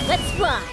Let's fly!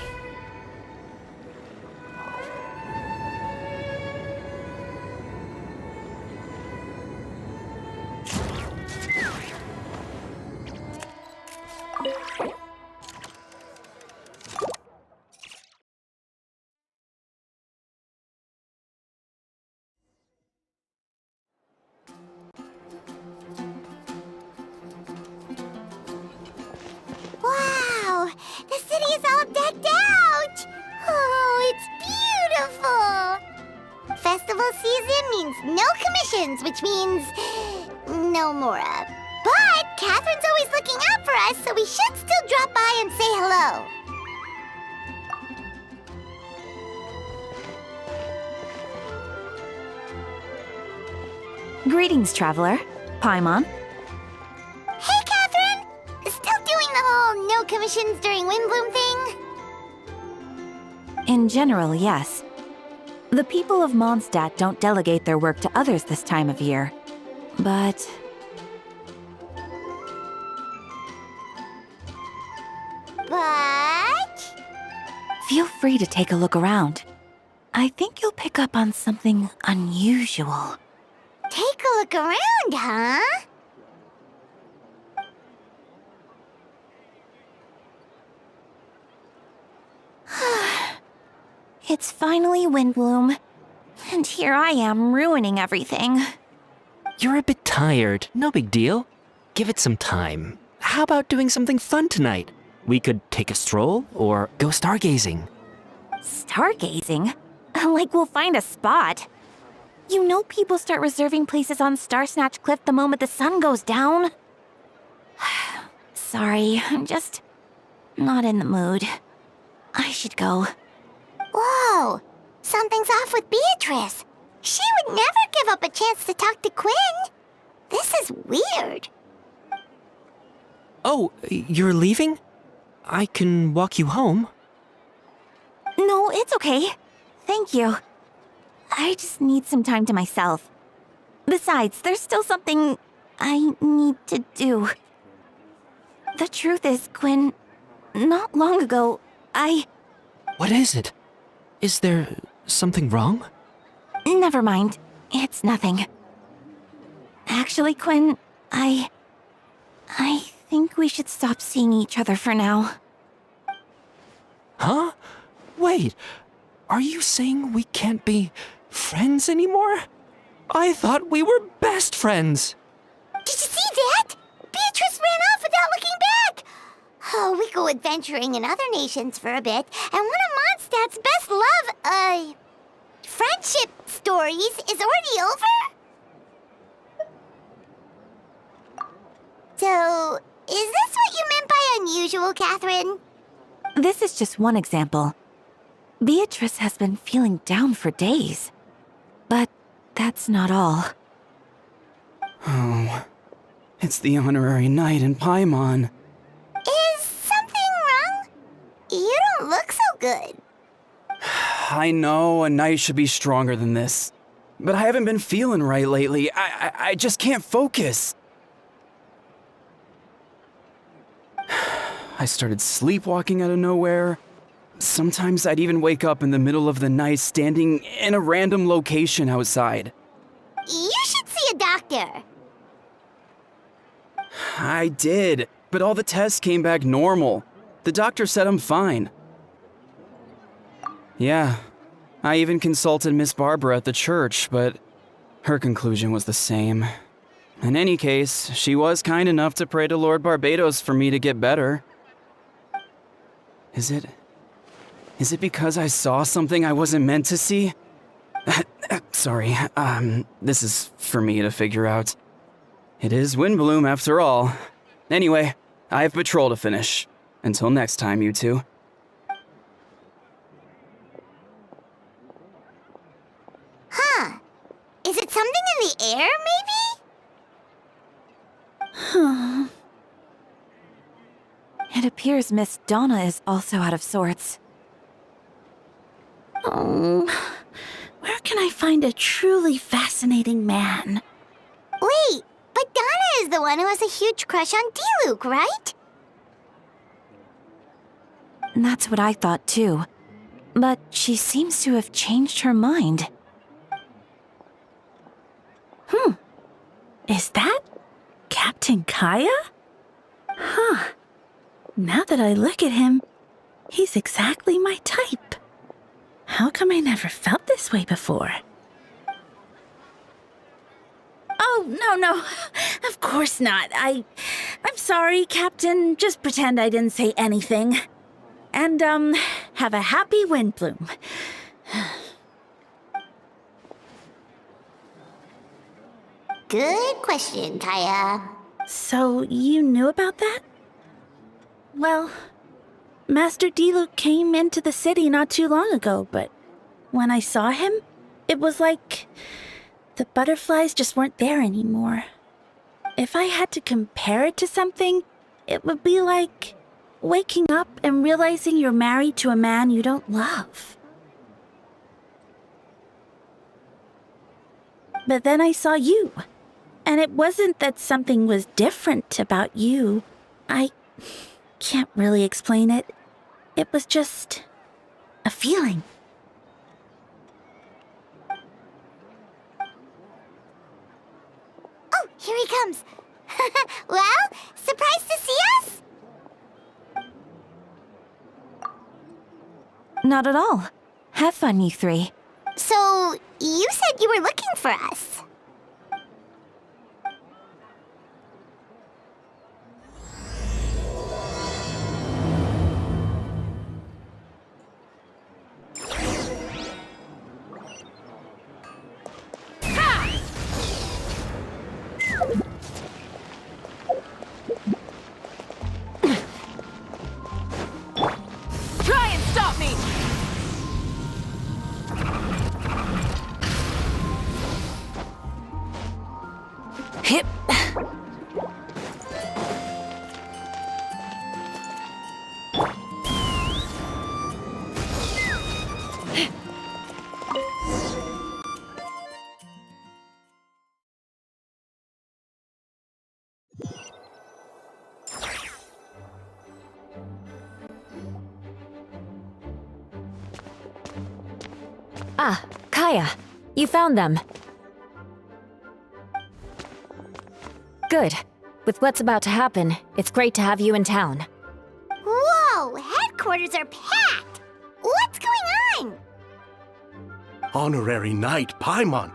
Wow! The city is all decked out! Oh, it's beautiful! Festival season means no commissions, which means no Mora. But Catherine's always looking out for us, so we should still drop by and say hello. Greetings, traveler. Paimon. Hey, Catherine! Still doing the whole no commissions during Windbloom thing? In general, yes. The people of Mondstadt don't delegate their work to others this time of year. But... Feel free to take a look around. I think you'll pick up on something unusual. Take a look around, huh? It's finally Windbloom. And here I am ruining everything. You're a bit tired. No big deal. Give it some time. How about doing something fun tonight? We could take a stroll or go stargazing. Stargazing? Like we'll find a spot. You know people start reserving places on Starsnatch Cliff the moment the sun goes down? Sorry, I'm just not in the mood. I should go. Whoa! Something's off with Beatrice. She would never give up a chance to talk to Quinn. This is weird. Oh, you're leaving? I can walk you home. No, it's okay. Thank you. I just need some time to myself. Besides, there's still something I need to do. The truth is, Quinn, not long ago, What is it? Is there something wrong? Never mind. It's nothing. Actually, Quinn, I think we should stop seeing each other for now. Huh? Wait, are you saying we can't be friends anymore? I thought we were best friends. Did you see that? Beatrice ran off without looking back. Oh, we go adventuring in other nations for a bit, and one of Mondstadt's best friendship stories is already over? So, is this what you meant by unusual, Catherine? This is just one example. Beatrice has been feeling down for days. But that's not all. Oh, it's the honorary knight in Paimon. Is something wrong? You don't look so good. I know a knight should be stronger than this, but I haven't been feeling right lately. I just can't focus. I started sleepwalking out of nowhere. Sometimes I'd even wake up in the middle of the night standing in a random location outside. You should see a doctor. I did, but all the tests came back normal. The doctor said I'm fine. Yeah, I even consulted Miss Barbara at the church, but her conclusion was the same. In any case, she was kind enough to pray to Lord Barbados for me to get better. Is it because I saw something I wasn't meant to see? Sorry, this is for me to figure out. It is Windbloom after all. Anyway, I have patrol to finish. Until next time, you two. Huh. Is it something in the air, maybe? It appears Miss Donna is also out of sorts. Oh, where can I find a truly fascinating man? Wait, but Donna is the one who has a huge crush on Diluc, right? That's what I thought too. But she seems to have changed her mind. Is that Captain Kaya? Huh. Now that I look at him, he's exactly my type. How come I never felt this way before? Oh, no. Of course not. I'm sorry, Captain. Just pretend I didn't say anything. And, have a happy wind bloom. Good question, Kaya. So, you knew about that? Well, Master Diluc came into the city not too long ago, but when I saw him, it was like the butterflies just weren't there anymore. If I had to compare it to something, it would be like waking up and realizing you're married to a man you don't love. But then I saw you. And it wasn't that something was different about you. I can't really explain it. It was just a feeling. Oh, here he comes. Well, surprised to see us? Not at all. Have fun, you three. So, you said you were looking for us. Try and stop me! Hip. Ah, Kaya, you found them. Good. With what's about to happen, it's great to have you in town. Whoa, headquarters are packed! What's going on? Honorary Knight Paimon.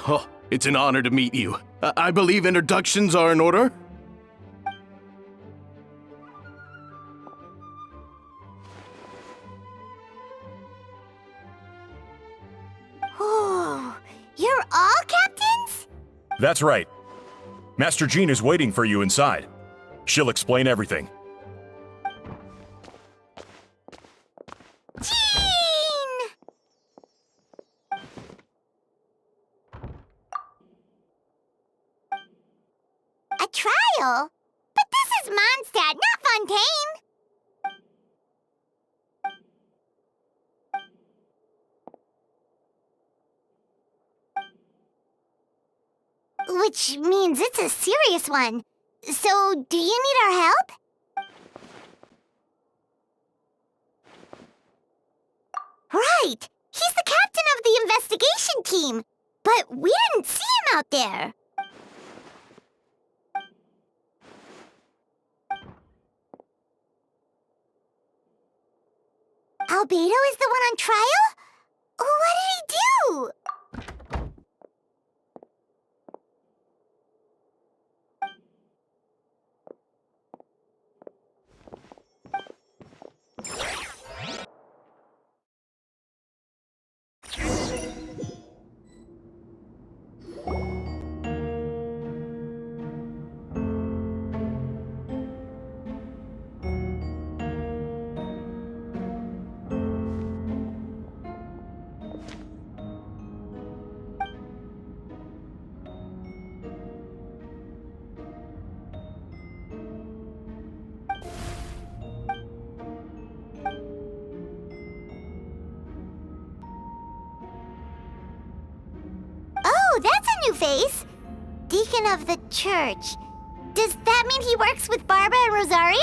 Oh, it's an honor to meet you. I believe introductions are in order? Oh, you're all captains? That's right. Master Jean is waiting for you inside. She'll explain everything. Jean! A trial? But this is Mondstadt, not Fontaine! Which means it's a serious one. So, do you need our help? Right! He's the captain of the investigation team! But we didn't see him out there! Albedo is the one on trial? What did he do? Oh, that's a new face! Deacon of the church. Does that mean he works with Barba and Rosaria?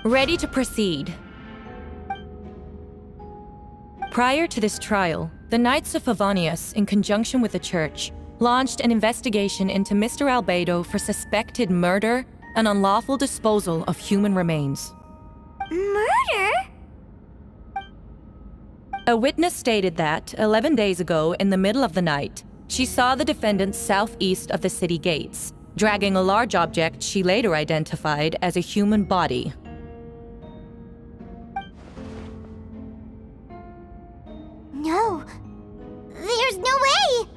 Ready to proceed. Prior to this trial, the Knights of Favonius, in conjunction with the Church, launched an investigation into Mr. Albedo for suspected murder and unlawful disposal of human remains. Murder? A witness stated that, 11 days ago, in the middle of the night, she saw the defendant southeast of the city gates, dragging a large object she later identified as a human body. No. There's no way!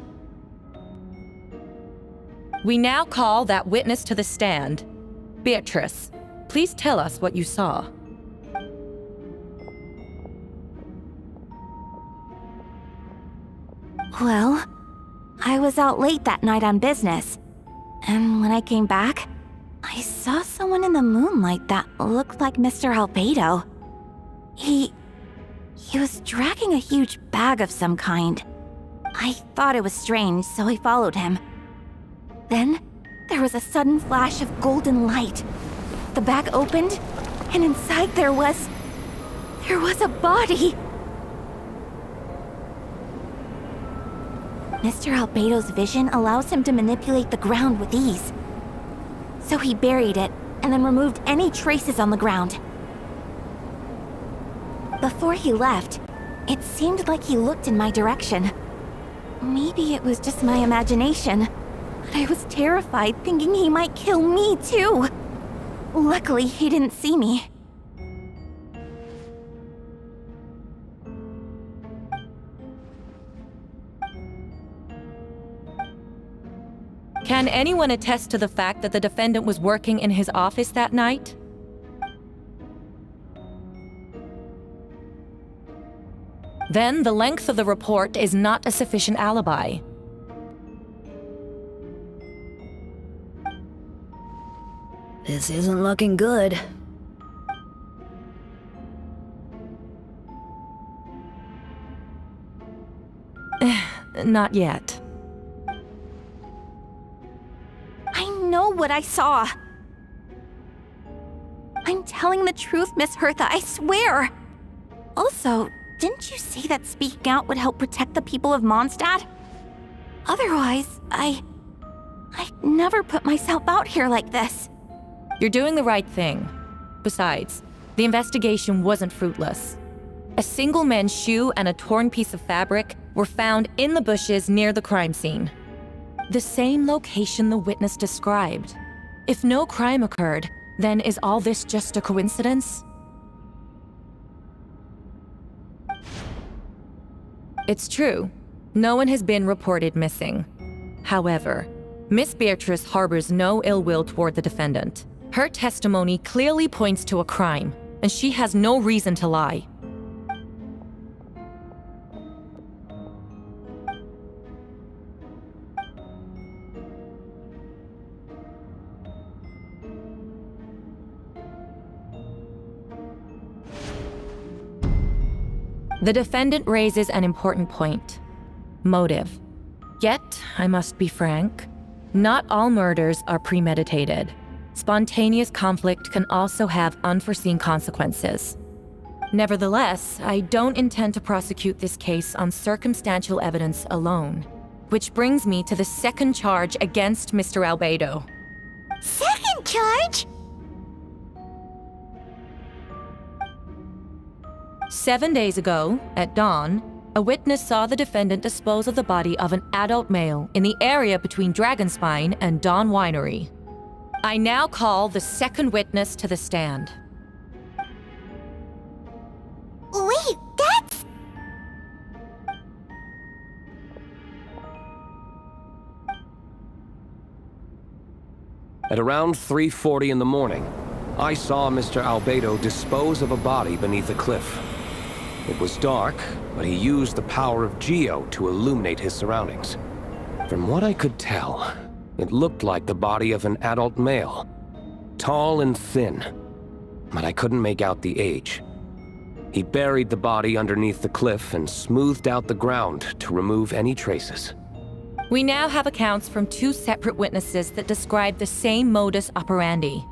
We now call that witness to the stand. Beatrice, please tell us what you saw. Well, I was out late that night on business. And when I came back, I saw someone in the moonlight that looked like Mr. Albedo. He was dragging a huge bag of some kind. I thought it was strange, so I followed him. Then, there was a sudden flash of golden light. The bag opened, and inside there was a body! Mr. Albedo's vision allows him to manipulate the ground with ease. So he buried it, and then removed any traces on the ground. Before he left, it seemed like he looked in my direction. Maybe it was just my imagination, but I was terrified thinking he might kill me too. Luckily, he didn't see me. Can anyone attest to the fact that the defendant was working in his office that night? Then the length of the report is not a sufficient alibi. This isn't looking good. Not yet. I know what I saw. I'm telling the truth, Miss Hertha, I swear. Also, didn't you say that speaking out would help protect the people of Mondstadt? Otherwise, I'd never put myself out here like this. You're doing the right thing. Besides, the investigation wasn't fruitless. A single men's shoe and a torn piece of fabric were found in the bushes near the crime scene. The same location the witness described. If no crime occurred, then is all this just a coincidence? It's true. No one has been reported missing. However, Miss Beatrice harbors no ill will toward the defendant. Her testimony clearly points to a crime, and she has no reason to lie. The defendant raises an important point: motive. Yet, I must be frank, not all murders are premeditated. Spontaneous conflict can also have unforeseen consequences. Nevertheless, I don't intend to prosecute this case on circumstantial evidence alone. Which brings me to the second charge against Mr. Albedo. Second charge? 7 days ago, at dawn, a witness saw the defendant dispose of the body of an adult male in the area between Dragonspine and Dawn Winery. I now call the second witness to the stand. Wait, that's... At around 3:40 in the morning, I saw Mr. Albedo dispose of a body beneath a cliff. It was dark, but he used the power of Geo to illuminate his surroundings. From what I could tell, it looked like the body of an adult male, tall and thin, but I couldn't make out the age. He buried the body underneath the cliff and smoothed out the ground to remove any traces. We now have accounts from 2 separate witnesses that describe the same modus operandi.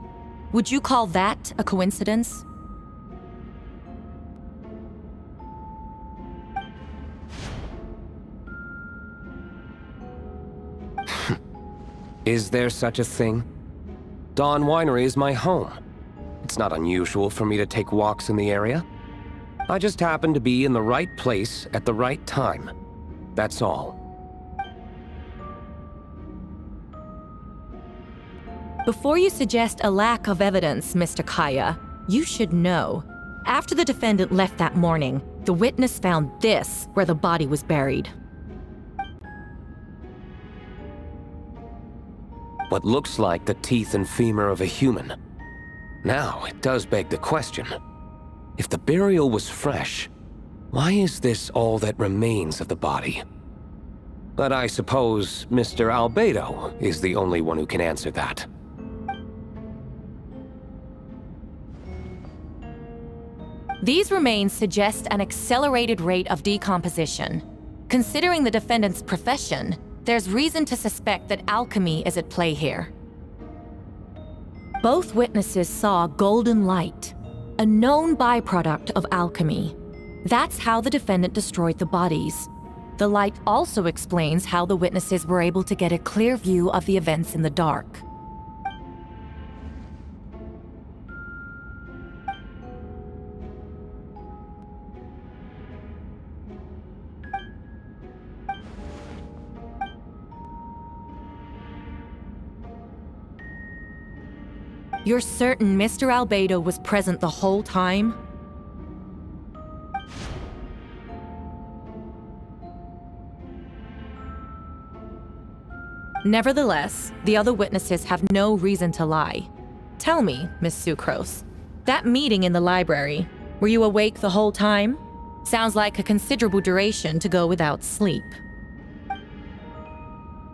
Would you call that a coincidence? Is there such a thing? Dawn Winery is my home. It's not unusual for me to take walks in the area. I just happen to be in the right place at the right time. That's all. Before you suggest a lack of evidence, Mr. Kaya, you should know. After the defendant left that morning, the witness found this where the body was buried. What looks like the teeth and femur of a human. Now, it does beg the question. If the burial was fresh, why is this all that remains of the body? But I suppose Mr. Albedo is the only one who can answer that. These remains suggest an accelerated rate of decomposition. Considering the defendant's profession, there's reason to suspect that alchemy is at play here. Both witnesses saw golden light, a known byproduct of alchemy. That's how the defendant destroyed the bodies. The light also explains how the witnesses were able to get a clear view of the events in the dark. You're certain Mr. Albedo was present the whole time? Nevertheless, the other witnesses have no reason to lie. Tell me, Miss Sucrose, that meeting in the library, were you awake the whole time? Sounds like a considerable duration to go without sleep.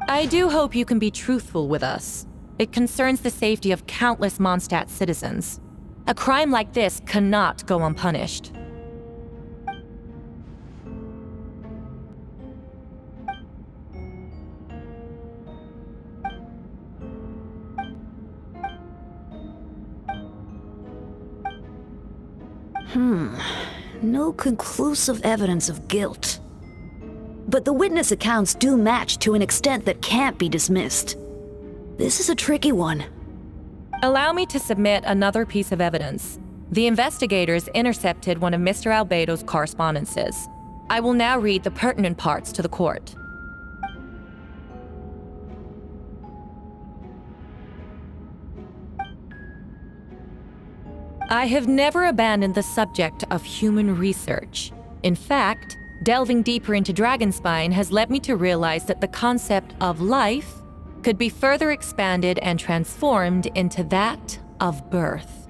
I do hope you can be truthful with us. It concerns the safety of countless Mondstadt citizens. A crime like this cannot go unpunished. No conclusive evidence of guilt. But the witness accounts do match to an extent that can't be dismissed. This is a tricky one. Allow me to submit another piece of evidence. The investigators intercepted one of Mr. Albedo's correspondences. I will now read the pertinent parts to the court. I have never abandoned the subject of human research. In fact, delving deeper into Dragonspine has led me to realize that the concept of life could be further expanded and transformed into that of birth.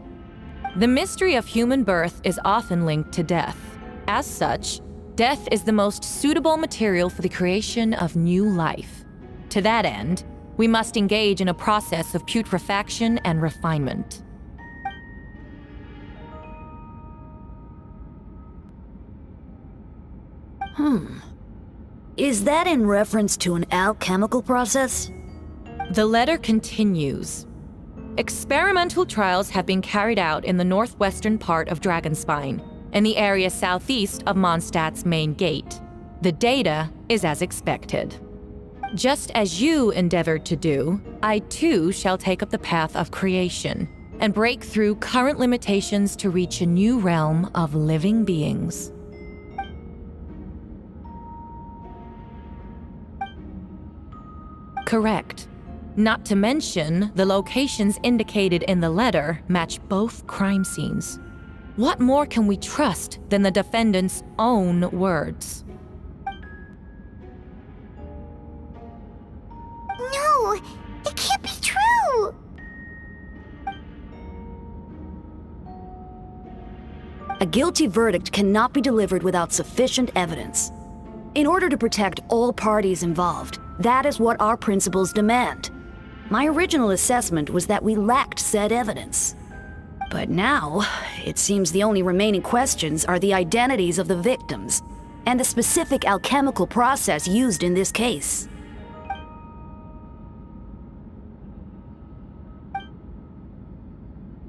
The mystery of human birth is often linked to death. As such, death is the most suitable material for the creation of new life. To that end, we must engage in a process of putrefaction and refinement. Is that in reference to an alchemical process? The letter continues. Experimental trials have been carried out in the northwestern part of Dragonspine, and the area southeast of Mondstadt's main gate. The data is as expected. Just as you endeavored to do, I too shall take up the path of creation, and break through current limitations to reach a new realm of living beings. Correct. Not to mention, the locations indicated in the letter match both crime scenes. What more can we trust than the defendant's own words? No, it can't be true! A guilty verdict cannot be delivered without sufficient evidence. In order to protect all parties involved, that is what our principles demand. My original assessment was that we lacked said evidence. But now, it seems the only remaining questions are the identities of the victims and the specific alchemical process used in this case. No,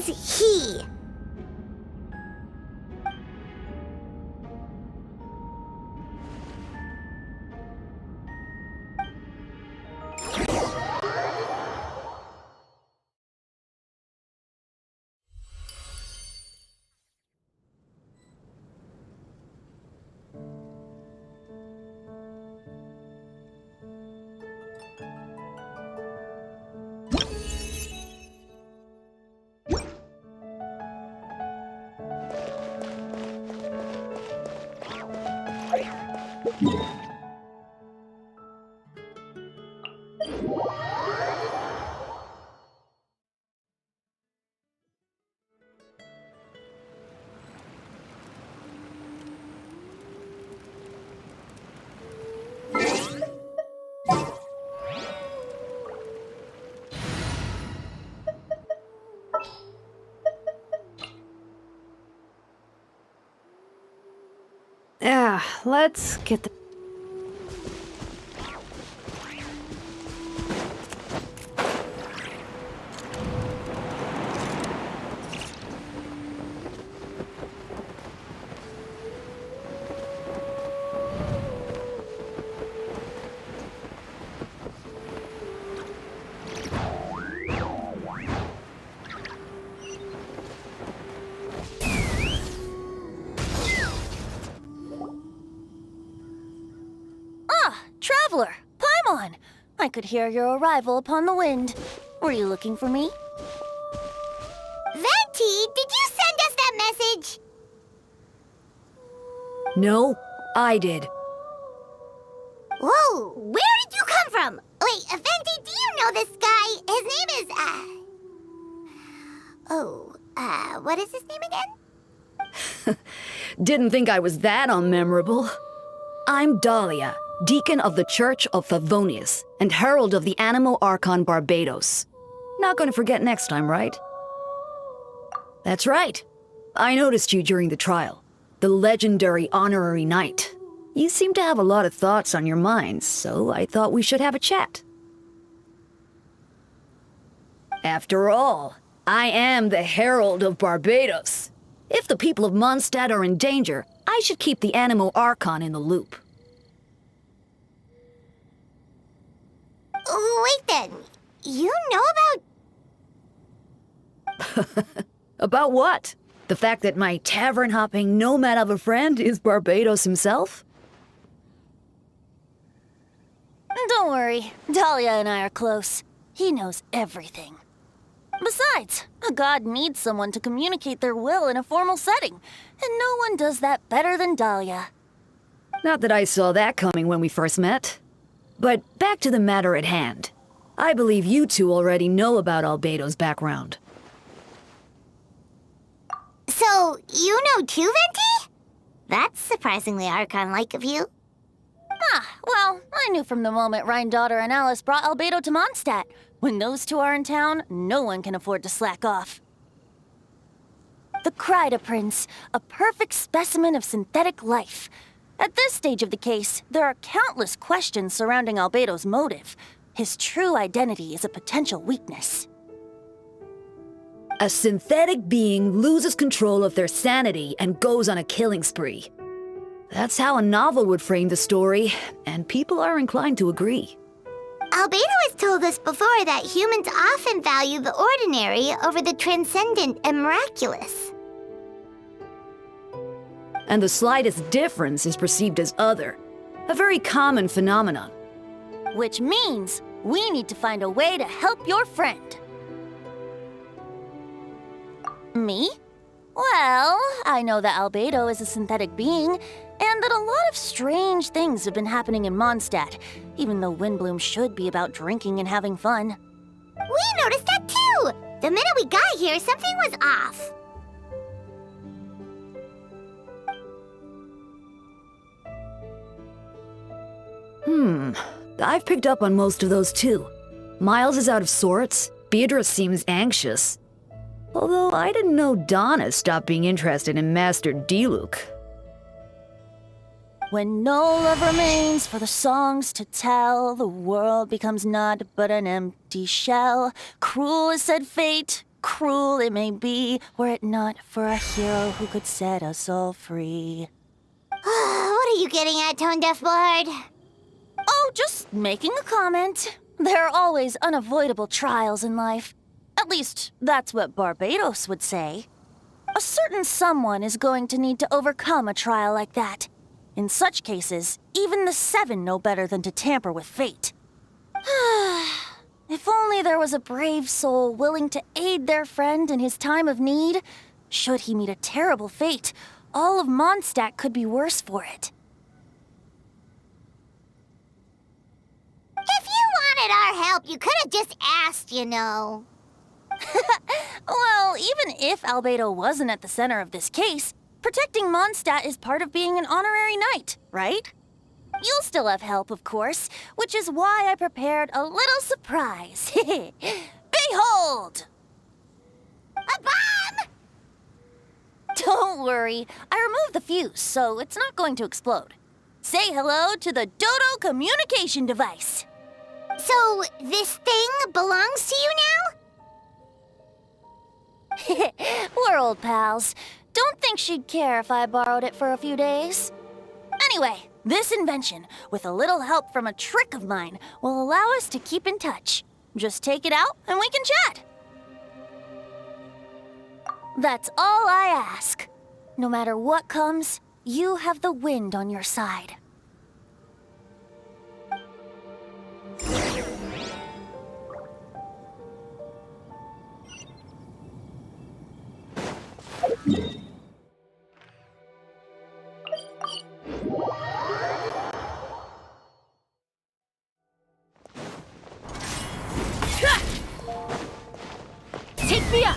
means he. Yeah, let's get the... Traveler, Paimon! I could hear your arrival upon the wind. Were you looking for me? Venti, did you send us that message? No, I did. Whoa, where did you come from? Wait, Venti, do you know this guy? His name is, what is his name again? Didn't think I was that unmemorable. I'm Dahlia, Deacon of the Church of Favonius, and Herald of the Animo Archon Barbados. Not gonna forget next time, right? That's right. I noticed you during the trial. The legendary honorary knight. You seem to have a lot of thoughts on your mind, so I thought we should have a chat. After all, I am the Herald of Barbados. If the people of Mondstadt are in danger, I should keep the Animo Archon in the loop. Wait then, you know about... About what? The fact that my tavern-hopping nomad of a friend is Barbados himself? Don't worry, Dahlia and I are close. He knows everything. Besides, a god needs someone to communicate their will in a formal setting, and no one does that better than Dahlia. Not that I saw that coming when we first met. But back to the matter at hand. I believe you two already know about Albedo's background. So, you know too, Venti? That's surprisingly Archon-like of you. Well, I knew from the moment Rhine-Daughter and Alice brought Albedo to Mondstadt. When those two are in town, no one can afford to slack off. The Kryda Prince, a perfect specimen of synthetic life. At this stage of the case, there are countless questions surrounding Albedo's motive. His true identity is a potential weakness. A synthetic being loses control of their sanity and goes on a killing spree. That's how a novel would frame the story, and people are inclined to agree. Albedo has told us before that humans often value the ordinary over the transcendent and miraculous. And the slightest difference is perceived as other. A very common phenomenon. Which means we need to find a way to help your friend. Me? Well, I know that Albedo is a synthetic being, and that a lot of strange things have been happening in Mondstadt, even though Windbloom should be about drinking and having fun. We noticed that too! The minute we got here, something was off. I've picked up on most of those too. Miles is out of sorts, Beatrice seems anxious. Although I didn't know Donna stopped being interested in Master Diluc. When no love remains for the songs to tell, the world becomes naught but an empty shell. Cruel is said fate, cruel it may be, were it not for a hero who could set us all free. What are you getting at, Tone Deaf Bard? Oh, just making a comment. There are always unavoidable trials in life. At least, that's what Barbados would say. A certain someone is going to need to overcome a trial like that. In such cases, even the Seven know better than to tamper with fate. If only there was a brave soul willing to aid their friend in his time of need, should he meet a terrible fate, all of Mondstadt could be worse for it. If you wanted our help, you could have just asked, you know. Well, even if Albedo wasn't at the center of this case, protecting Mondstadt is part of being an honorary knight, right? You'll still have help, of course, which is why I prepared a little surprise. Behold! A bomb! Don't worry, I removed the fuse, so it's not going to explode. Say hello to the Dodo communication device. So, this thing belongs to you now? We're old pals. Don't think she'd care if I borrowed it for a few days. Anyway, this invention, with a little help from a trick of mine, will allow us to keep in touch. Just take it out and we can chat. That's all I ask. No matter what comes, you have the wind on your side. Take me up!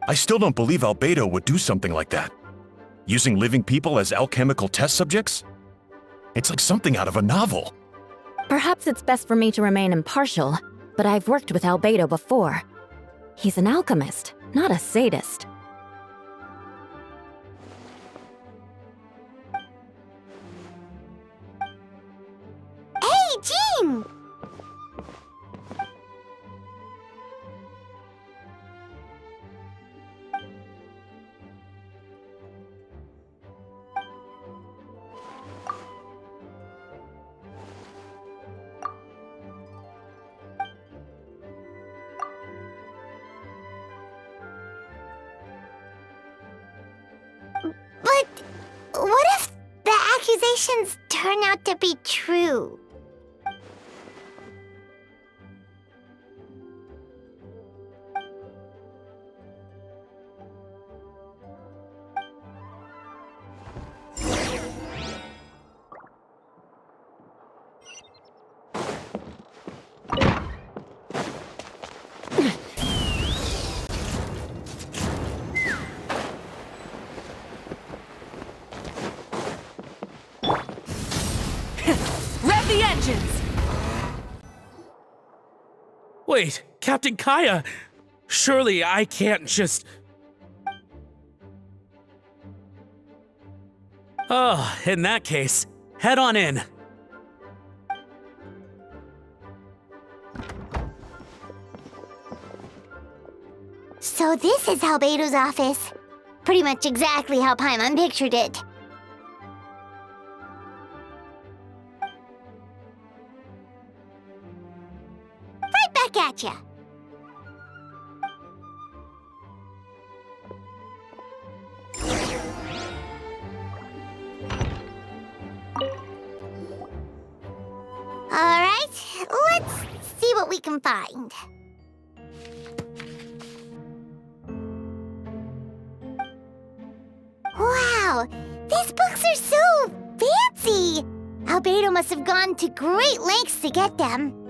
I still don't believe Albedo would do something like that. Using living people as alchemical test subjects? It's like something out of a novel. Perhaps it's best for me to remain impartial, but I've worked with Albedo before. He's an alchemist, not a sadist. Hey, Jean! But what if the accusations turn out to be true? Rev the engines! Wait, Captain Kaya! Surely I can't just... Oh, in that case, head on in. So this is Albedo's office. Pretty much exactly how Paimon pictured it. Right back at ya. All right, let's see what we can find. Wow, these books are so fancy! Albedo must have gone to great lengths to get them.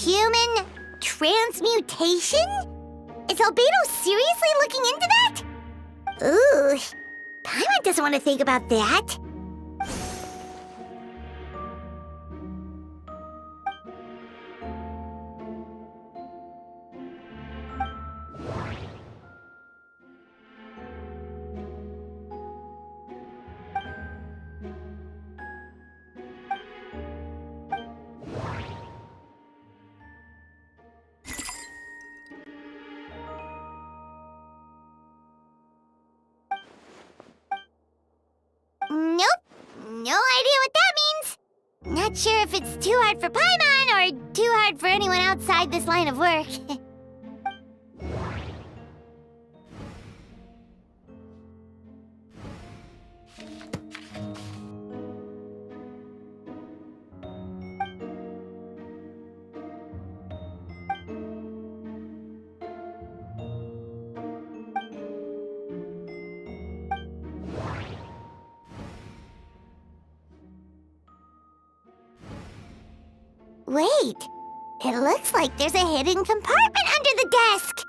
Human transmutation? Is Albedo seriously looking into that? Ooh, Paimon doesn't want to think about that. Nope, no idea what that means. Not sure if it's too hard for Paimon or too hard for anyone outside this line of work. Wait, it looks like there's a hidden compartment under the desk.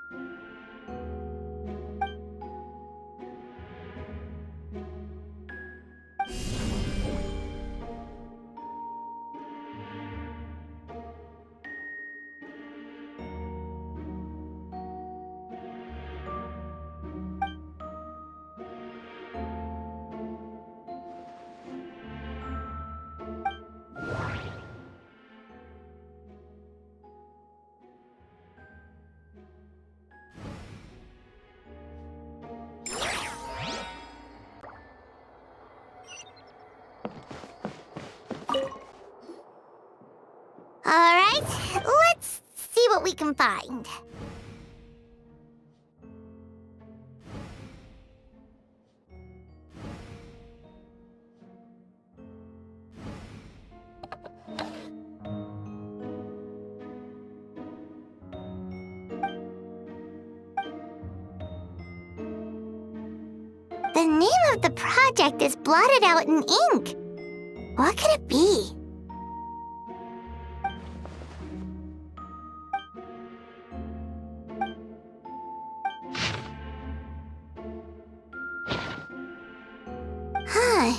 All right, let's see what we can find. The name of the project is blotted out in ink. What could it be? Huh.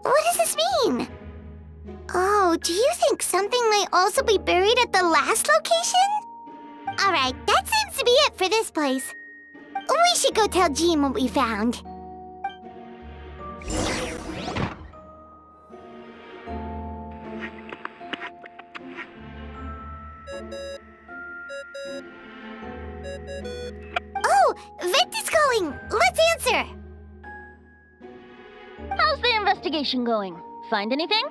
What does this mean? Oh, do you think something might also be buried at the last location? Alright, that seems to be it for this place. We should go tell Jean what we found. Oh, Vent is calling! Let's answer! How's the investigation going? Find anything?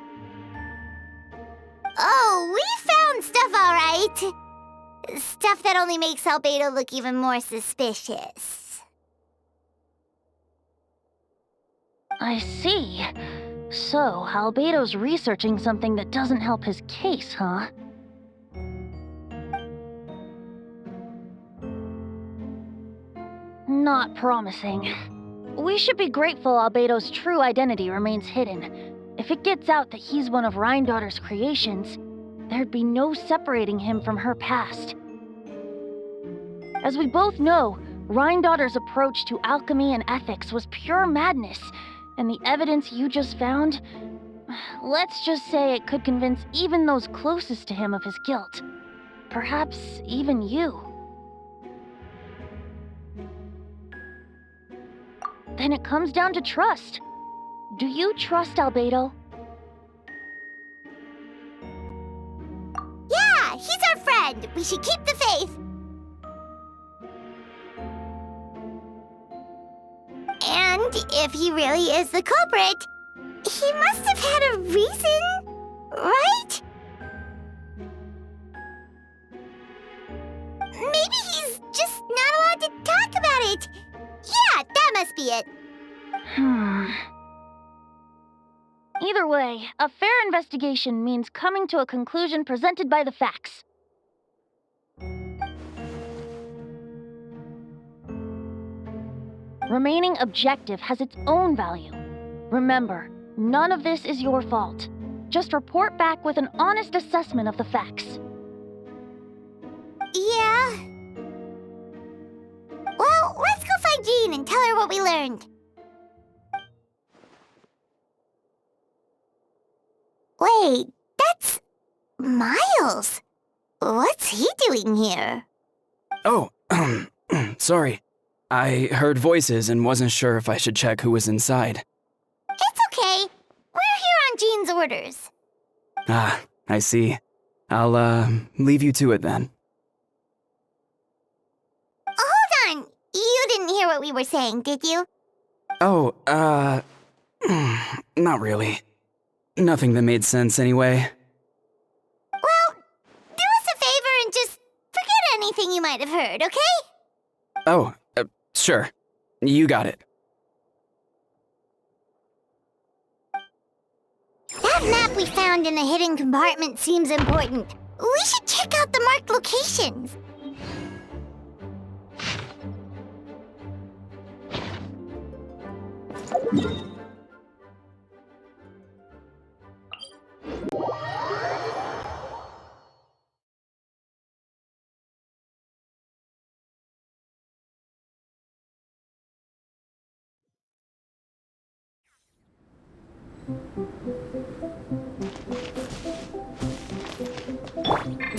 Oh, we found stuff all right. Stuff that only makes Albedo look even more suspicious. I see. So, Albedo's researching something that doesn't help his case, huh? Not promising. We should be grateful Albedo's true identity remains hidden. If it gets out that he's one of Rhindaughter's creations, there'd be no separating him from her past. As we both know, Rhindaughter's approach to alchemy and ethics was pure madness, and the evidence you just found, let's just say it could convince even those closest to him of his guilt. Perhaps even you. Then it comes down to trust. Do you trust Albedo? Yeah, he's our friend. We should keep the faith. And if he really is the culprit, he must have had a reason, right? Maybe he's just not allowed to talk about it. Yeah, that must be it. Either way, a fair investigation means coming to a conclusion presented by the facts. Remaining objective has its own value. Remember, none of this is your fault. Just report back with an honest assessment of the facts. find Jean and tell her what we learned. Wait, that's Miles. What's he doing here? Oh, sorry. I heard voices and wasn't sure if I should check who was inside. It's okay. We're here on Jean's orders. Ah, I see. I'll, leave you to it then. Hold on. You didn't hear what we were saying, did you? Oh, not really. Nothing that made sense anyway. Well, do us a favor and just forget anything you might have heard, okay? Oh, sure. You got it. That map we found in the hidden compartment seems important. We should check out the marked locations.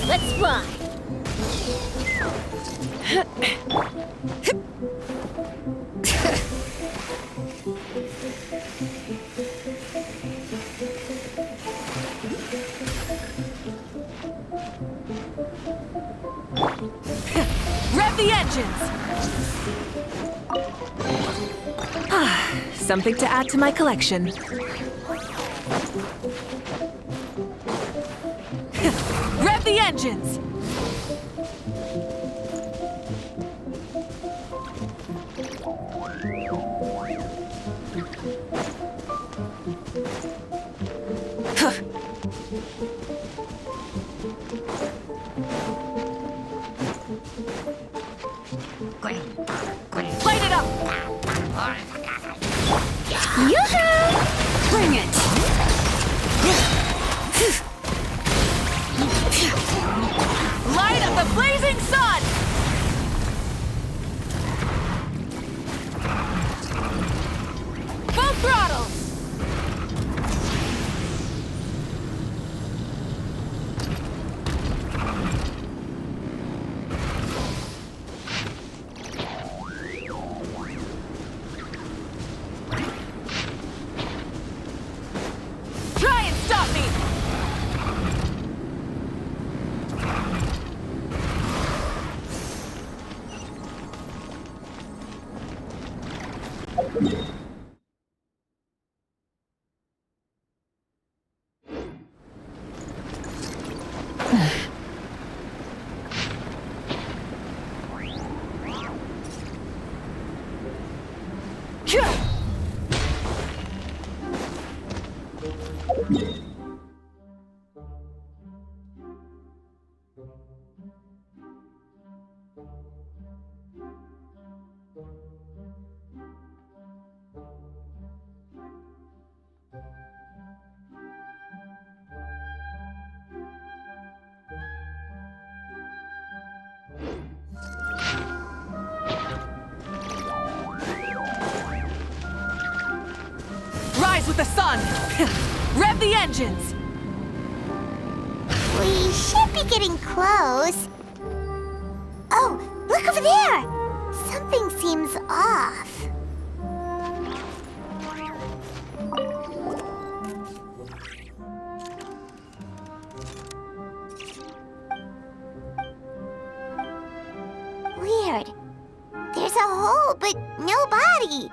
Let's fly! Rev the engines! Something to add to my collection. Rev the engines! Light it up! Yoo-hoo! Bring it! Light up the blazing sun! Full throttle! Try and stop me! Rise with the sun! Rev the engines! We should be getting close. Oh, look over there! Something seems off. Weird. There's a hole, but no body.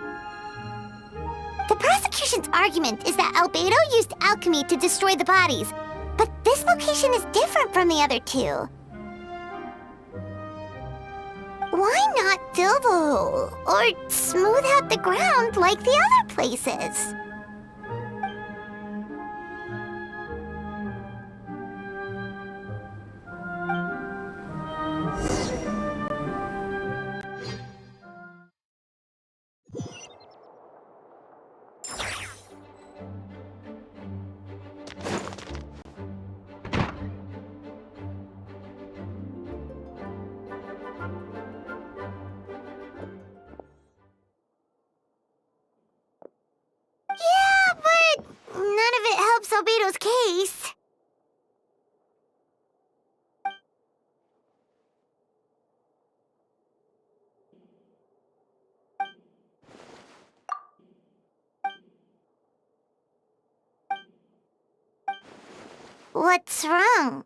The prosecution's argument is that Albedo used alchemy to destroy the bodies, but this location is different from the other two. Why not fill the hole, or smooth out the ground like the other places? Albedo's case. What's wrong?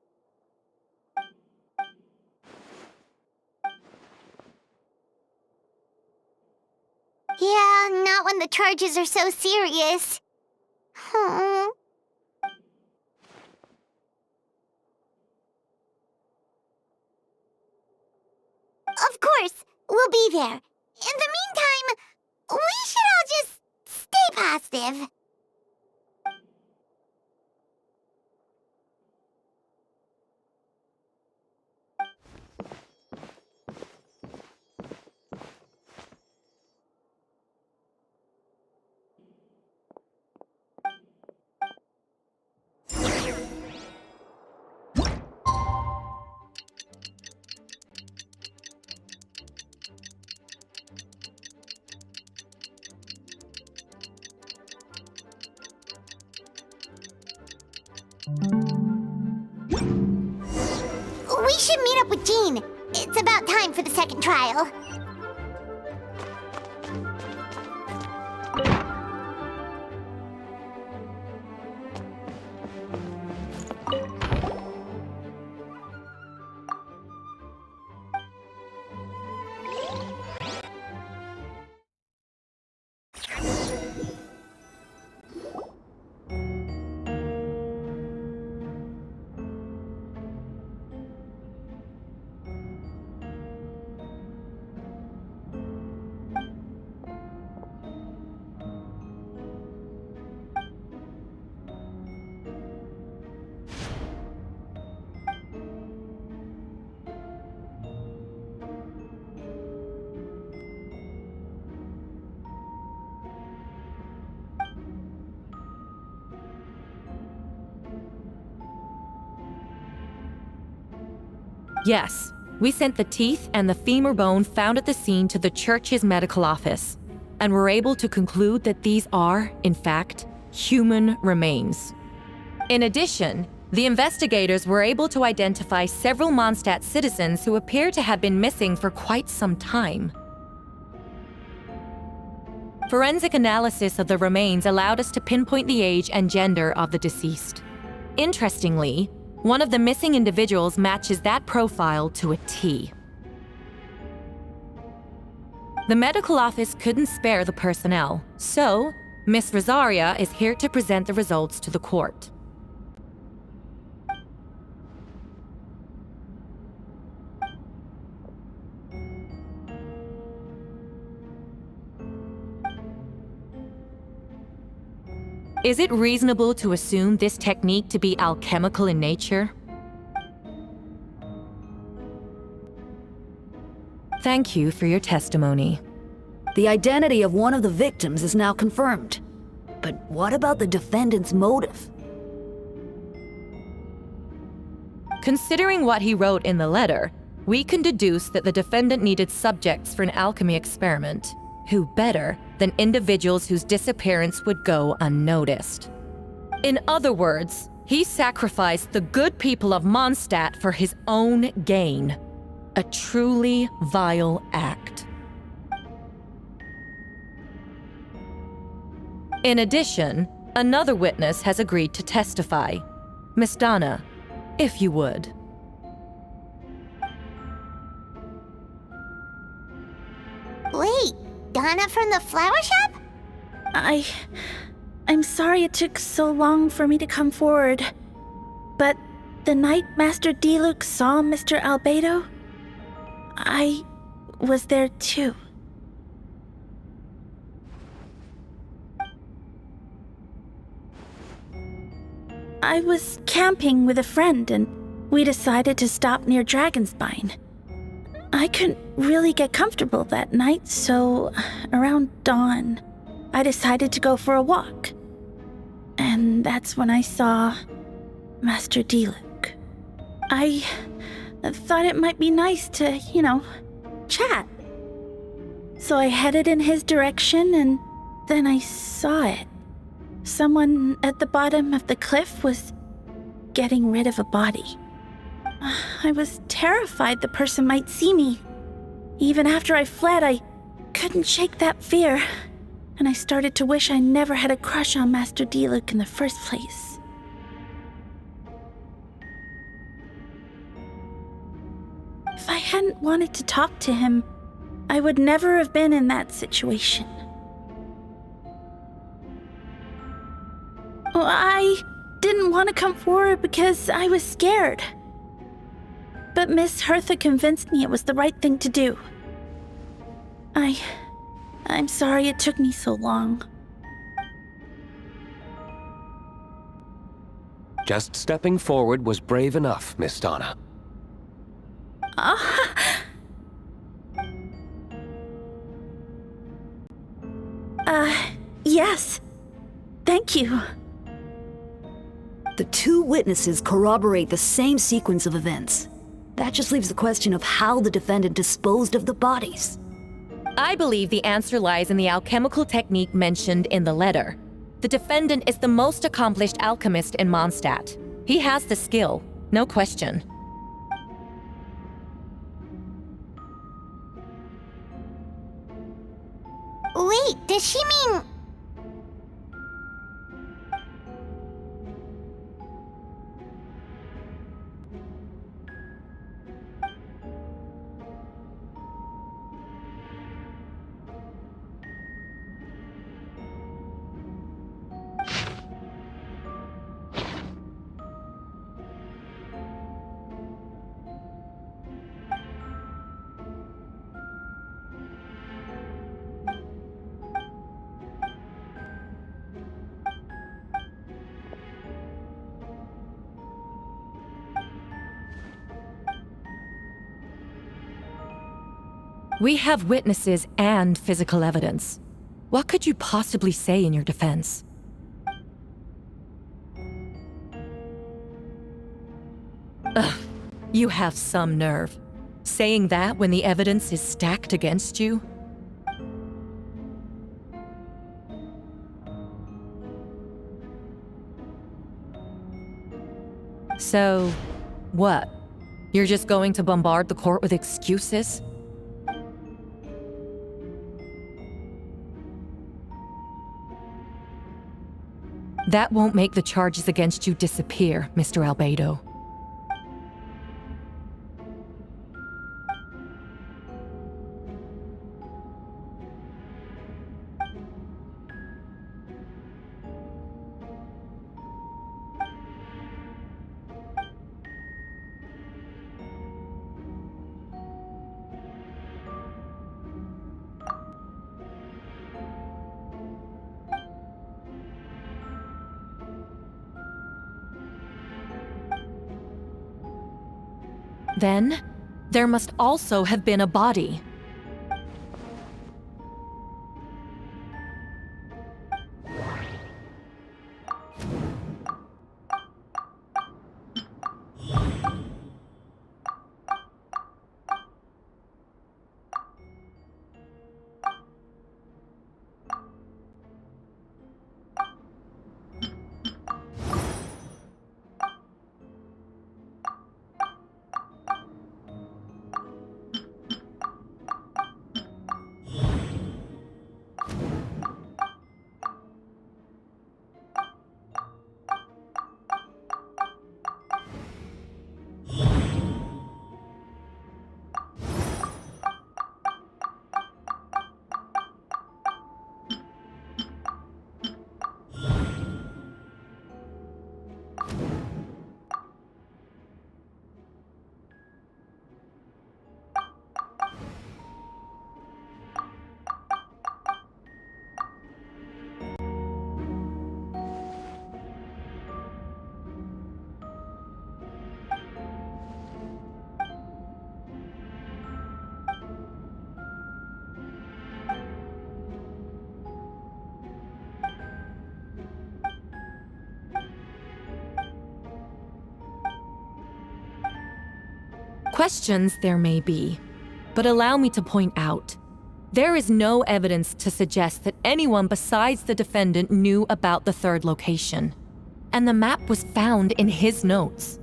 Yeah, not when the charges are so serious. Hmm. Of course, we'll be there. In the meantime, we should all just stay positive. We should meet up with Jean. It's about time for the second trial. Yes, we sent the teeth and the femur bone found at the scene to the church's medical office, and were able to conclude that these are, in fact, human remains. In addition, the investigators were able to identify several Mondstadt citizens who appear to have been missing for quite some time. Forensic analysis of the remains allowed us to pinpoint the age and gender of the deceased. Interestingly, one of the missing individuals matches that profile to a T. The medical office couldn't spare the personnel, so Miss Rosaria is here to present the results to the court. Is it reasonable to assume this technique to be alchemical in nature? Thank you for your testimony. The identity of one of the victims is now confirmed. But what about the defendant's motive? Considering what he wrote in the letter, we can deduce that the defendant needed subjects for an alchemy experiment. Who better than individuals whose disappearance would go unnoticed? In other words, he sacrificed the good people of Mondstadt for his own gain. A truly vile act. In addition, another witness has agreed to testify. Miss Donna, if you would. Wait, Donna from the flower shop? I'm sorry it took so long for me to come forward. But the night Master Diluc saw Mr. Albedo, I was there too. I was camping with a friend and we decided to stop near Dragonspine. I couldn't really get comfortable that night, so around dawn, I decided to go for a walk. And that's when I saw Master Diluc. I thought it might be nice to, chat. So I headed in his direction and then I saw it. Someone at the bottom of the cliff was getting rid of a body. I was terrified the person might see me. Even after I fled, I couldn't shake that fear, and I started to wish I never had a crush on Master Diluc in the first place. If I hadn't wanted to talk to him, I would never have been in that situation. Well, I didn't want to come forward because I was scared. But Miss Hertha convinced me it was the right thing to do. I'm sorry it took me so long. Just stepping forward was brave enough, Miss Donna. Yes. Thank you. The two witnesses corroborate the same sequence of events. That just leaves the question of how the defendant disposed of the bodies. I believe the answer lies in the alchemical technique mentioned in the letter. The defendant is the most accomplished alchemist in Mondstadt. He has the skill, no question. Wait, does she mean... We have witnesses and physical evidence. What could you possibly say in your defense? Ugh, you have some nerve. Saying that when the evidence is stacked against you? So, what? You're just going to bombard the court with excuses? That won't make the charges against you disappear, Mr. Albedo. Then, there must also have been a body. Questions there may be, but allow me to point out. There is no evidence to suggest that anyone besides the defendant knew about the third location, and the map was found in his notes.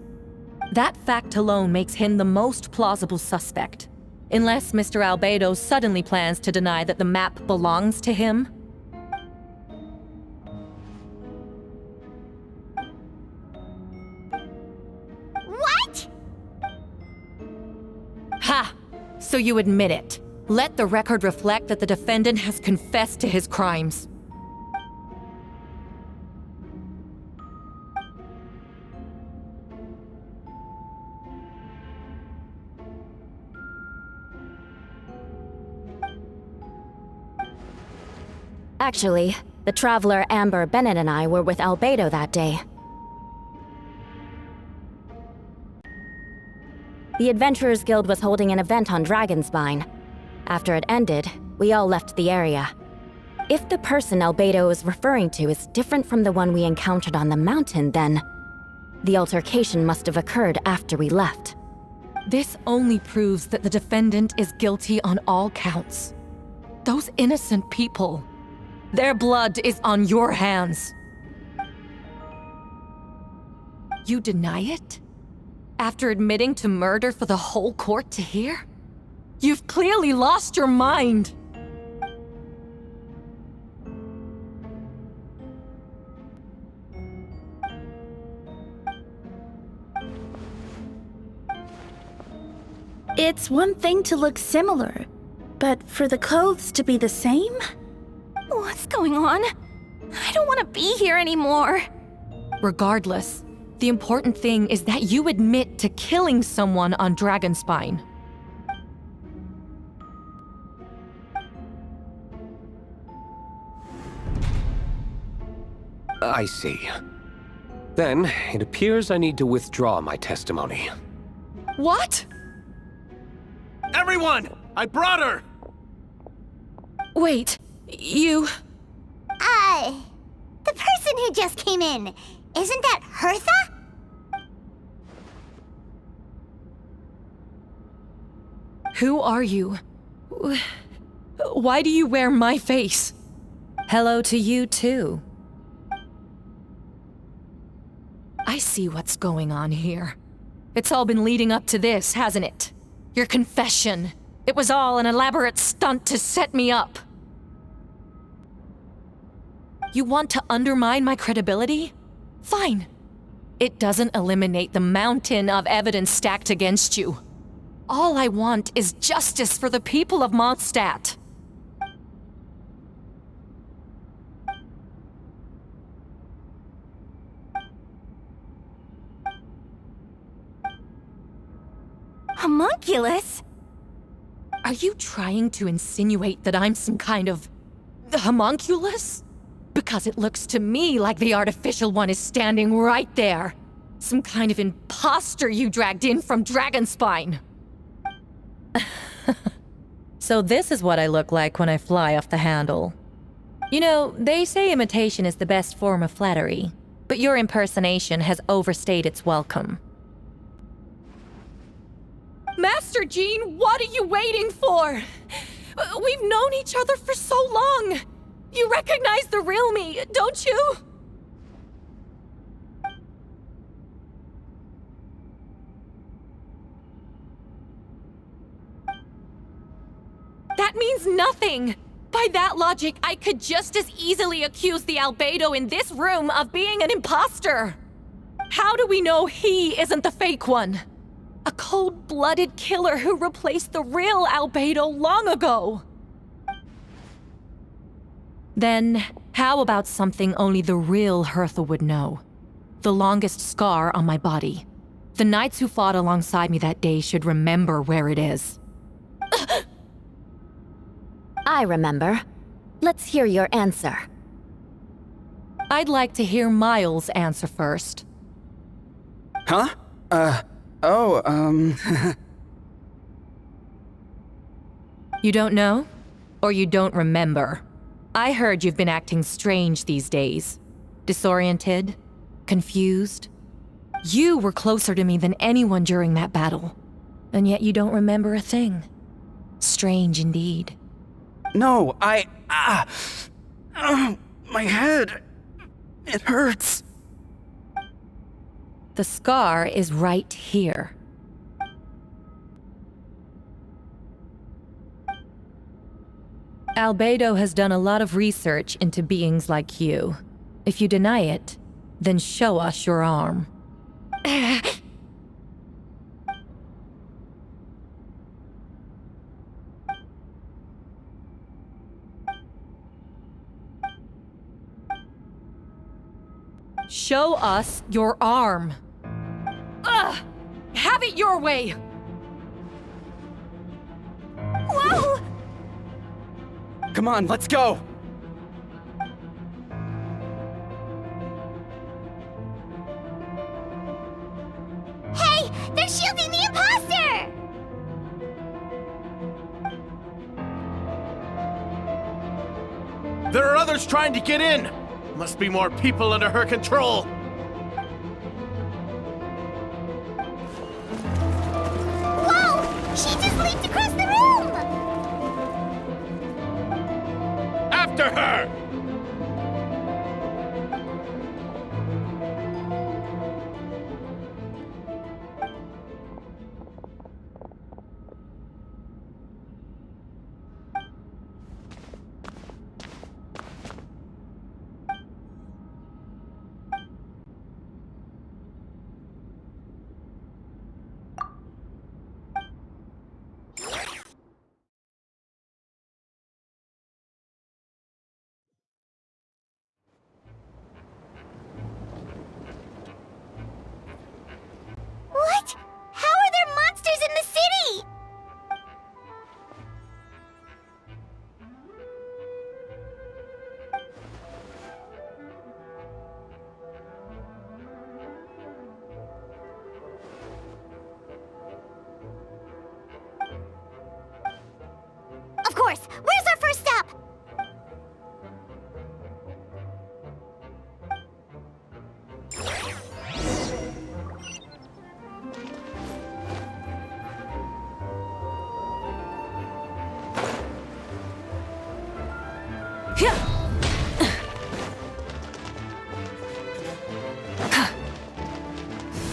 That fact alone makes him the most plausible suspect, unless Mr. Albedo suddenly plans to deny that the map belongs to him. What? Ha! So you admit it. Let the record reflect that the defendant has confessed to his crimes. Actually, the traveler Amber Bennett and I were with Albedo that day. The Adventurers Guild was holding an event on Dragonspine. After it ended, we all left the area. If the person Albedo is referring to is different from the one we encountered on the mountain, then the altercation must have occurred after we left. This only proves that the defendant is guilty on all counts. Those innocent people, their blood is on your hands. You deny it? After admitting to murder for the whole court to hear? You've clearly lost your mind! It's one thing to look similar, but for the clothes to be the same? What's going on? I don't want to be here anymore. Regardless, the important thing is that you admit to killing someone on Dragonspine. I see. Then, it appears I need to withdraw my testimony. What? Everyone! I brought her! Wait, you... The person who just came in, isn't that Hertha? Who are you? Why do you wear my face? Hello to you, too. I see what's going on here. It's all been leading up to this, hasn't it? Your confession. It was all an elaborate stunt to set me up. You want to undermine my credibility? Fine. It doesn't eliminate the mountain of evidence stacked against you. All I want is justice for the people of Mondstadt. Homunculus? Are you trying to insinuate that I'm some kind of homunculus? Because it looks to me like the artificial one is standing right there. Some kind of imposter you dragged in from Dragonspine. So this is what I look like when I fly off the handle. You know, they say imitation is the best form of flattery, but your impersonation has overstayed its welcome. Master Jean, what are you waiting for? We've known each other for so long. You recognize the real me, don't you? That means nothing! By that logic, I could just as easily accuse the Albedo in this room of being an imposter! How do we know he isn't the fake one? A cold-blooded killer who replaced the real Albedo long ago! Then, how about something only the real Hertha would know? The longest scar on my body. The knights who fought alongside me that day should remember where it is. I remember. Let's hear your answer. I'd like to hear Miles' answer first. Huh? You don't know? Or you don't remember? I heard you've been acting strange these days. Disoriented? Confused? You were closer to me than anyone during that battle. And yet you don't remember a thing. Strange indeed. No, my head. It hurts. The scar is right here. Albedo has done a lot of research into beings like you. If you deny it, then show us your arm. Show us your arm. Ugh! Have it your way! Whoa! Come on, let's go! Hey, they're shielding the imposter! There are others trying to get in! Must be more people under her control! Whoa! She just leaped across the room! After her! What? How are there monsters in the city? Of course! Where's our first step?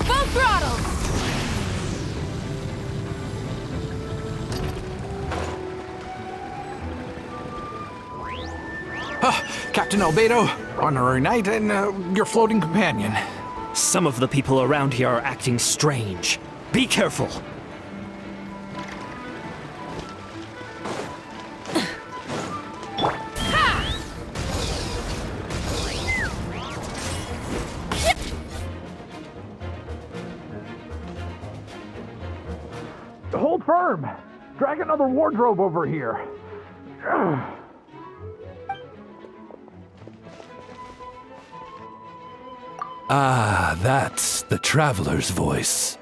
Full throttle! Captain Albedo, honorary knight, and your floating companion. Some of the people around here are acting strange. Be careful. Hold firm! Drag another wardrobe over here. Ah, that's the traveler's voice.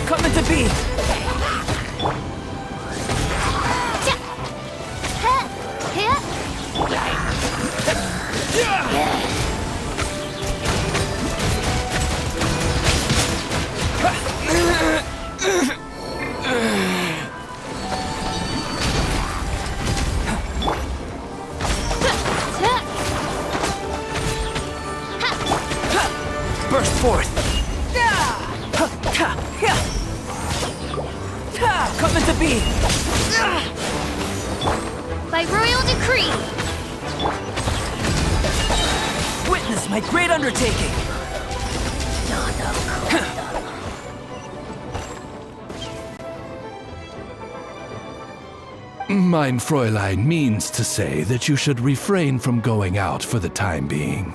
Coming to be! Burst forth! Coming to be! By royal decree! Witness my great undertaking! Mein Fräulein means to say that you should refrain from going out for the time being.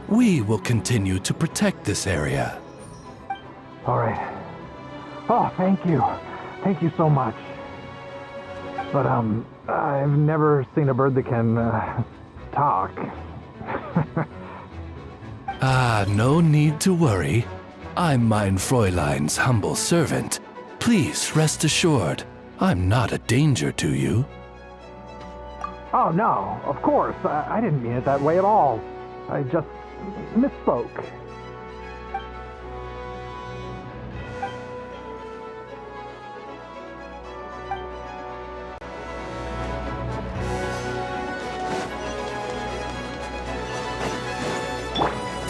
We will continue to protect this area. All right. Oh, thank you. Thank you so much. But, I've never seen a bird that can, talk. Ah, no need to worry. I'm Mein Fräulein's humble servant. Please rest assured, I'm not a danger to you. Oh, no, of course. I didn't mean it that way at all. I just misspoke.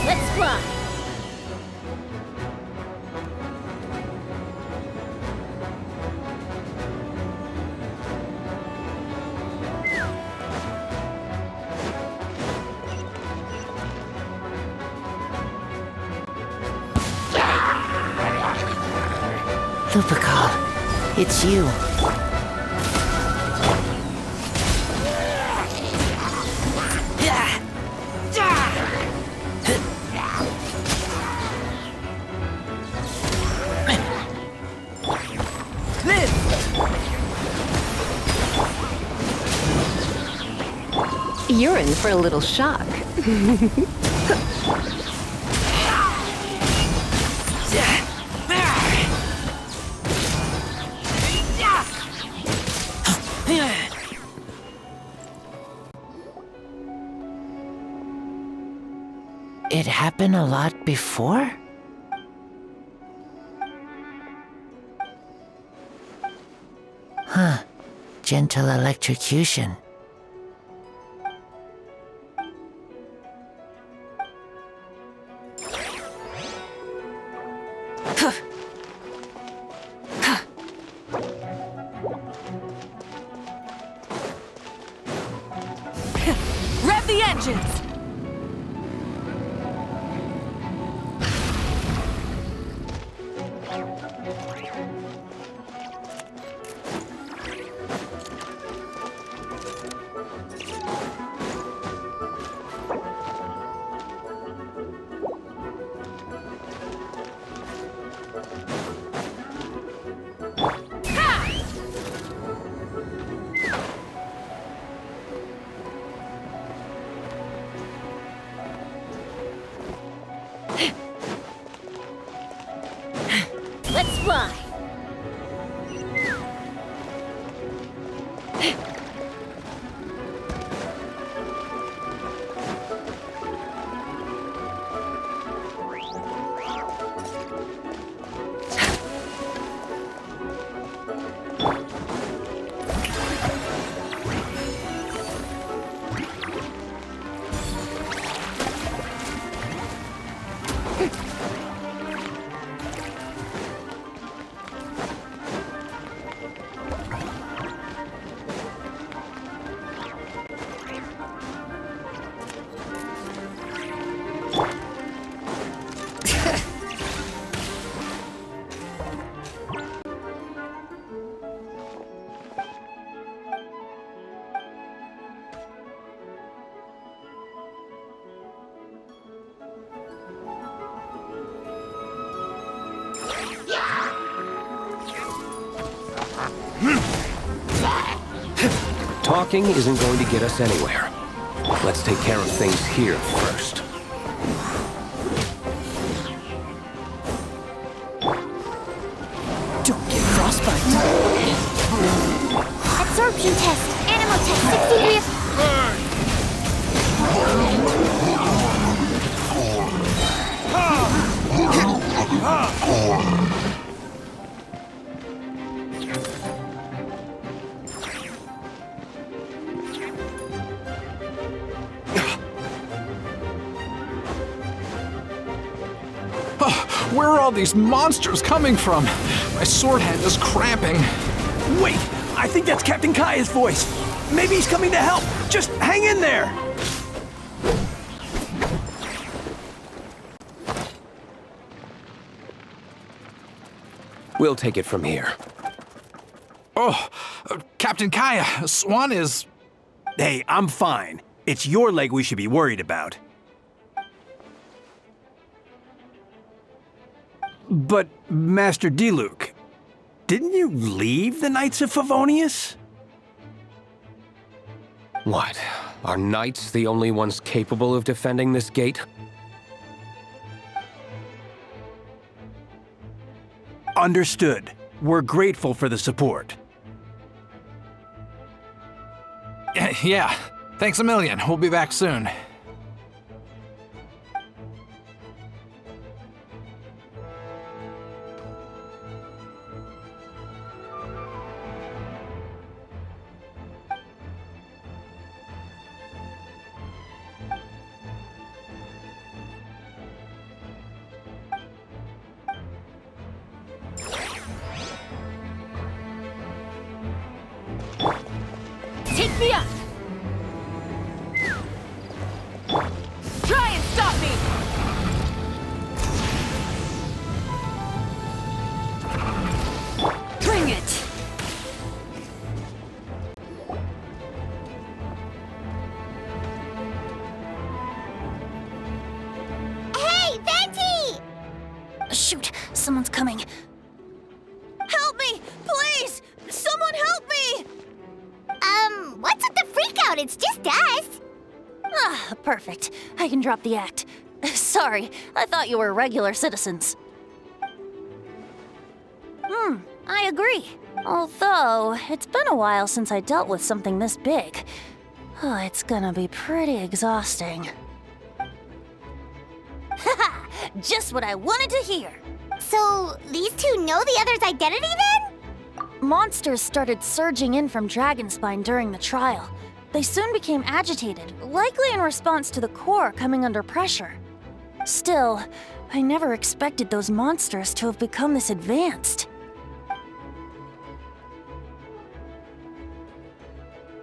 Let's fly! Lupical, it's you. You're in for a little shock. It happened a lot before? Huh. Gentle electrocution. Rev the engines! Let's fly! Talking isn't going to get us anywhere. Let's take care of things here first. Don't get frostbite. Absorption test. Animal test. 60 degrees. Where are all these monsters coming from? My sword hand is cramping. Wait! I think that's Captain Kaya's voice! Maybe he's coming to help! Just hang in there! We'll take it from here. Oh, Captain Kaya, Swan is... Hey, I'm fine. It's your leg we should be worried about. But, Master Diluc, didn't you leave the Knights of Favonius? What? Are knights the only ones capable of defending this gate? Understood. We're grateful for the support. Yeah, thanks a million. We'll be back soon. Mia! Try and stop me! Bring it! Hey, Venti! Shoot, someone's coming. Help me! Please! Someone help me! What's with the freak out? It's just us. Ah, perfect. I can drop the act. Sorry, I thought you were regular citizens. I agree. Although, it's been a while since I dealt with something this big. Oh, it's gonna be pretty exhausting. Haha! Just what I wanted to hear! So, these two know the other's identity then? Monsters started surging in from Dragonspine during the trial. They soon became agitated, likely in response to the core coming under pressure. Still, I never expected those monsters to have become this advanced.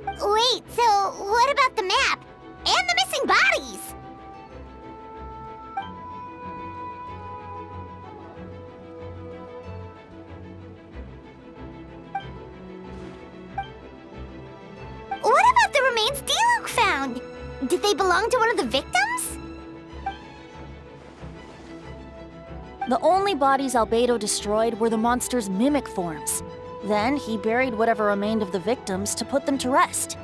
Wait, so what about the map? And the missing bodies? What about the remains Diluc found? Did they belong to one of the victims? The only bodies Albedo destroyed were the monster's mimic forms. Then he buried whatever remained of the victims to put them to rest.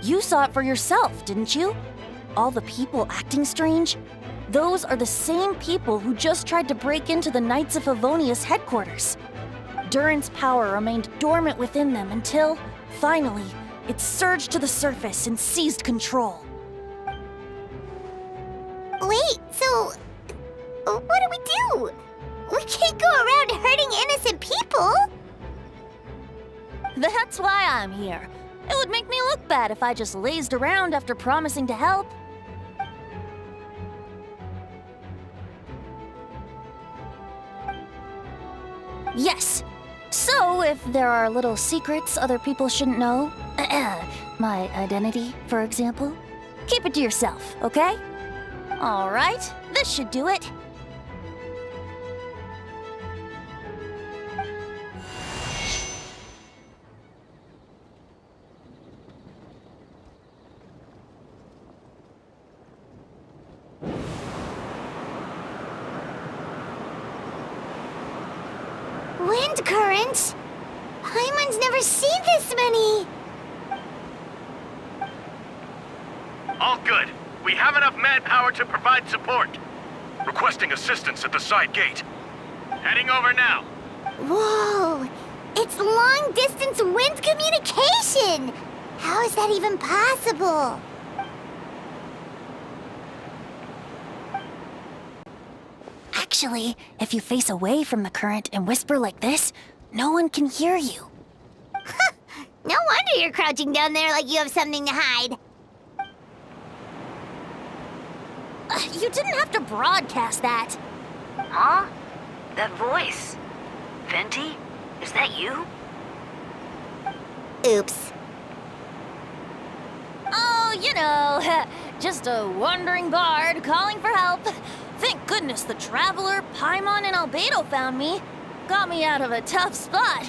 You saw it for yourself, didn't you? All the people acting strange? Those are the same people who just tried to break into the Knights of Favonius headquarters. Durin's power remained dormant within them until, finally, it surged to the surface and seized control. Wait, so what do we do? We can't go around hurting innocent people. That's why I'm here. It would make me look bad if I just lazed around after promising to help. Yes. So, if there are little secrets other people shouldn't know, my identity, for example, keep it to yourself, okay? All right, this should do it. Wind currents? Paimon's never seen this many. All good. We have enough manpower to provide support. Requesting assistance at the side gate. Heading over now. Whoa! It's long-distance wind communication! How is that even possible? Actually, if you face away from the current and whisper like this, no one can hear you. No wonder you're crouching down there like you have something to hide. You didn't have to broadcast that. Huh? That voice. Venti? Is that you? Oops. Oh, you know, just a wandering bard calling for help. Thank goodness the Traveler, Paimon, and Albedo found me. Got me out of a tough spot.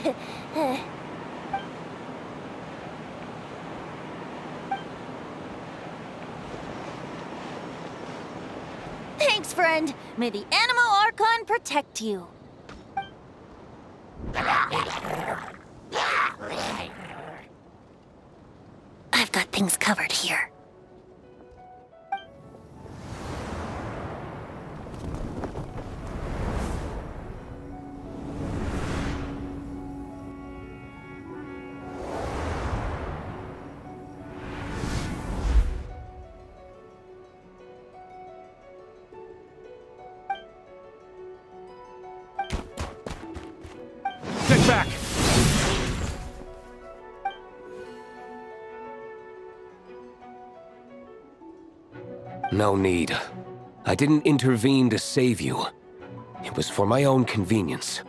Thanks, friend. May the Animo Archon protect you. I've got things covered here. Get back! No need. I didn't intervene to save you. It was for my own convenience.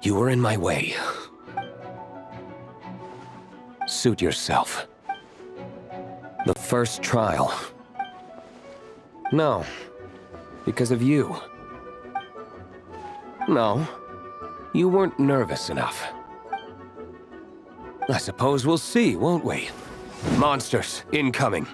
You were in my way. Suit yourself. The first trial. No. Because of you. No. You weren't nervous enough. I suppose we'll see, won't we? Monsters, incoming.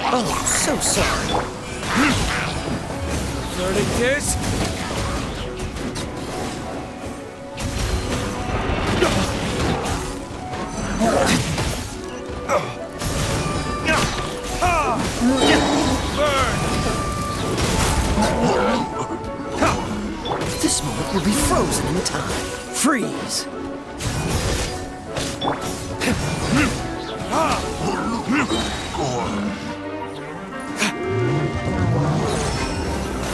Oh, so sorry. Verdict is... This moment will be frozen in time. Freeze!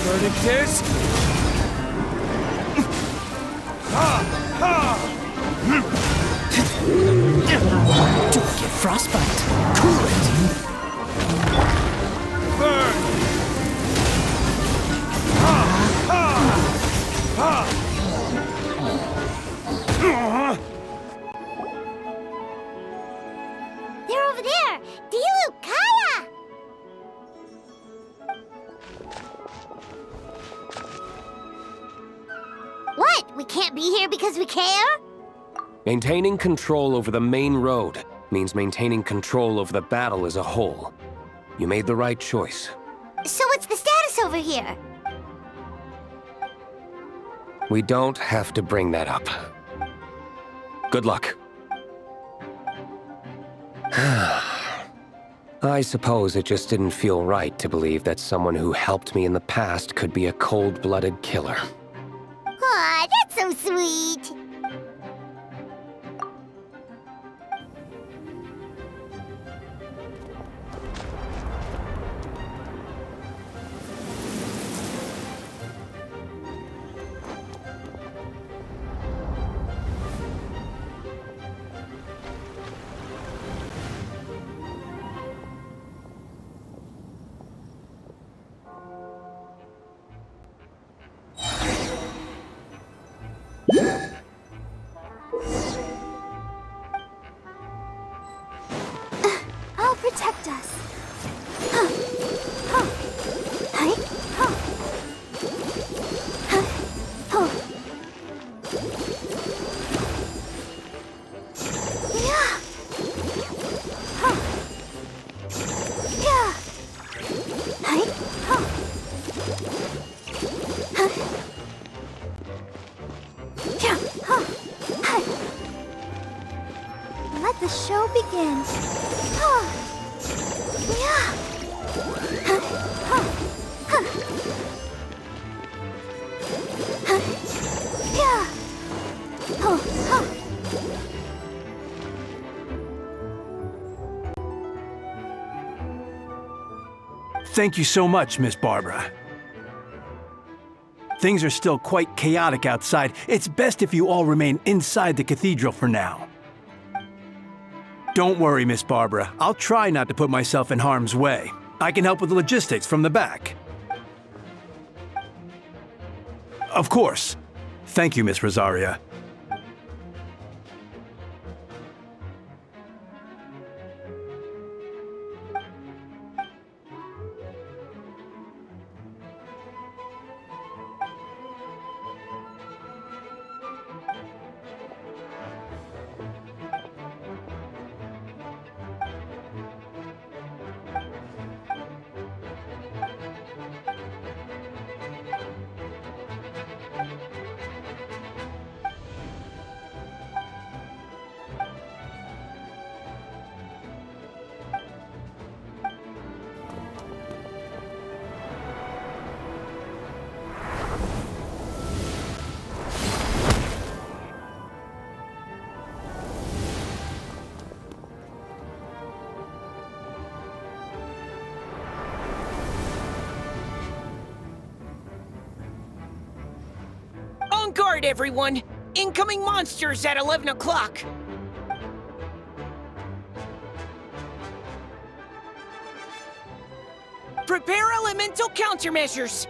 Verdict is... Don't get frostbite. Cool it. Burn! They're over there! Dilu, Kaya! What? We can't be here because we care? Maintaining control over the main road means maintaining control over the battle as a whole. You made the right choice. So what's the status over here? We don't have to bring that up. Good luck. I suppose it just didn't feel right to believe that someone who helped me in the past could be a cold-blooded killer. Aw, that's so sweet! I'll protect us. Huh. Huh. Hey. Huh. Huh. Huh. Yeah. Huh. Yeah. Hey. Huh. Huh. Yeah. Huh. Hey. Let the show begin. Huh. Yeah. Huh. Huh. Huh. Huh. Yeah. Huh. Huh. Thank you so much, Miss Barbara. Things are still quite chaotic outside. It's best if you all remain inside the cathedral for now. Don't worry, Miss Barbara. I'll try not to put myself in harm's way. I can help with the logistics from the back. Of course. Thank you, Miss Rosaria. guard, everyone! Incoming monsters at 11 o'clock! Prepare elemental countermeasures!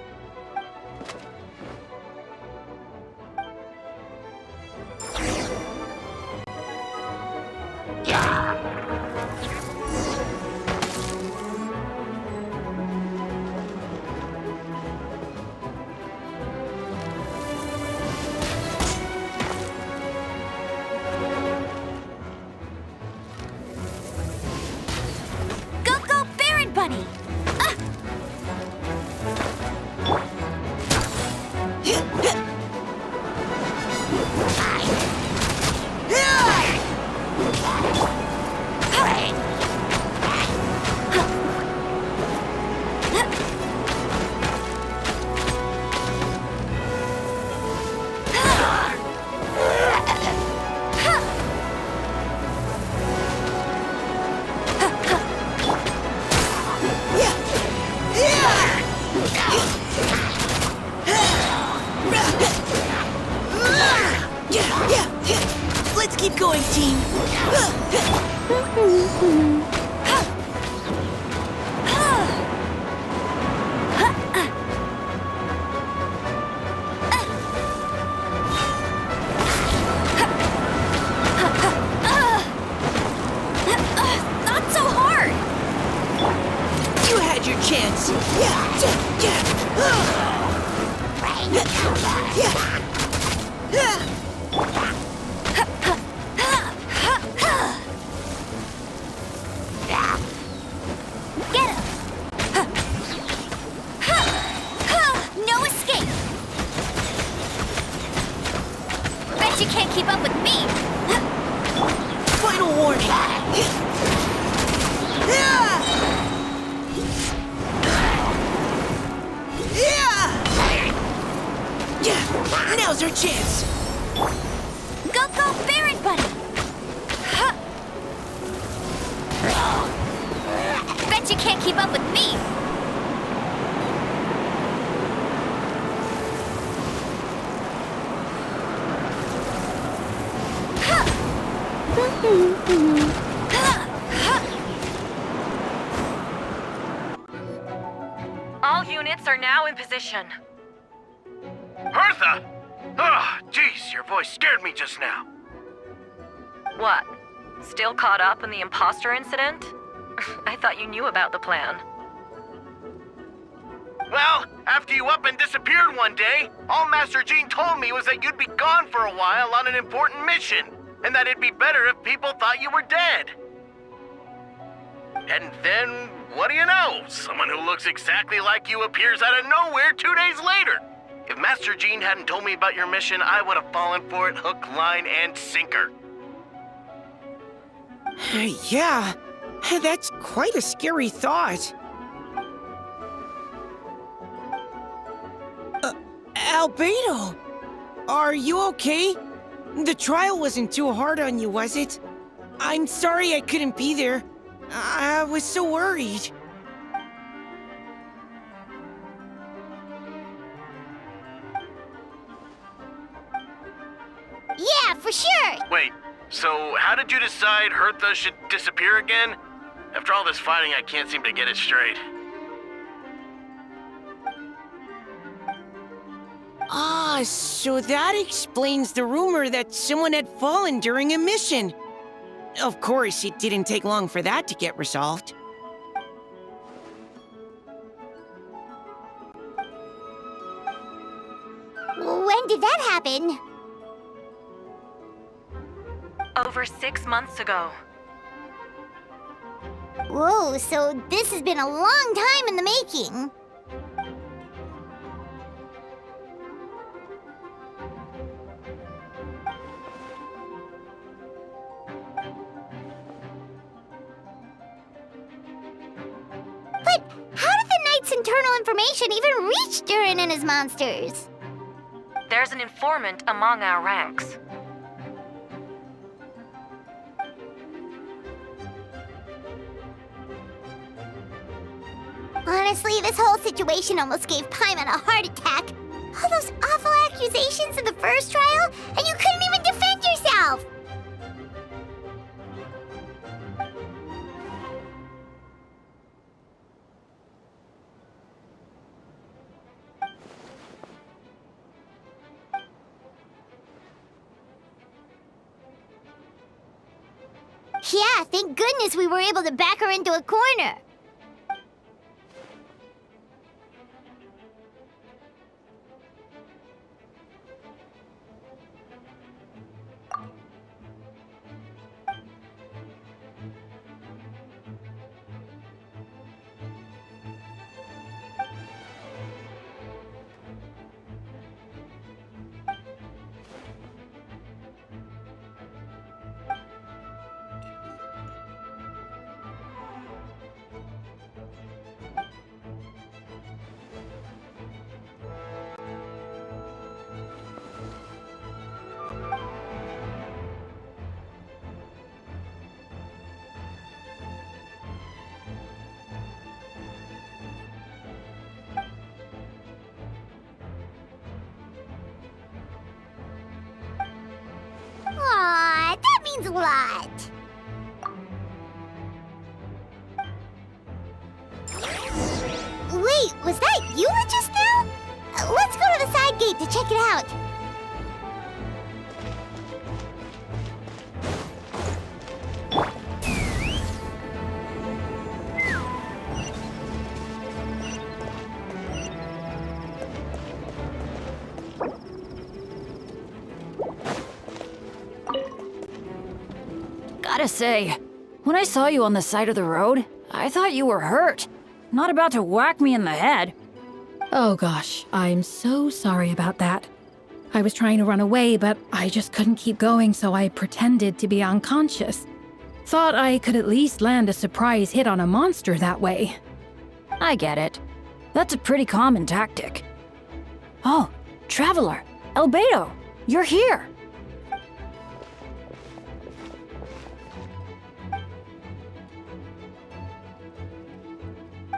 Go, go, Baron Bunny! Let's keep going, team! Not so hard! You had your chance! Get him! No escape! Bet you can't keep up with me! Final warning! Now's our chance! Go, go, Baron Bunny! Bet you can't keep up with me! All units are now in position. Hertha! Oh, jeez, your voice scared me just now. What? Still caught up in the imposter incident? I thought you knew about the plan. Well, after you up and disappeared one day, all Master Jean told me was that you'd be gone for a while on an important mission, and that it'd be better if people thought you were dead. And then, what do you know? Someone who looks exactly like you appears out of nowhere 2 days later. If Master Jean hadn't told me about your mission, I would have fallen for it hook, line, and sinker. Yeah, that's quite a scary thought. Albedo! Are you okay? The trial wasn't too hard on you, was it? I'm sorry I couldn't be there. I was so worried. Yeah, for sure! Wait, so how did you decide Hertha should disappear again? After all this fighting, I can't seem to get it straight. Ah, so that explains the rumor that someone had fallen during a mission. Of course, it didn't take long for that to get resolved. When did that happen? Over 6 months ago. Whoa, so this has been a long time in the making. But how did the Knight's internal information even reach Durin and his monsters? There's an informant among our ranks. Honestly, this whole situation almost gave Paimon a heart attack. All those awful accusations. accusations in the first trial, and you couldn't even defend yourself! Yeah, thank goodness we were able to back her into a corner. Aw, that means a lot. Wait, was that you just now? Let's go to the side gate to check it out. Gotta say, when I saw you on the side of the road, I thought you were hurt. Not about to whack me in the head. Oh gosh, I'm so sorry about that. I was trying to run away, but I just couldn't keep going, so I pretended to be unconscious. Thought I could at least land a surprise hit on a monster that way. I get it. That's a pretty common tactic. Oh, Traveler, Albedo, you're here.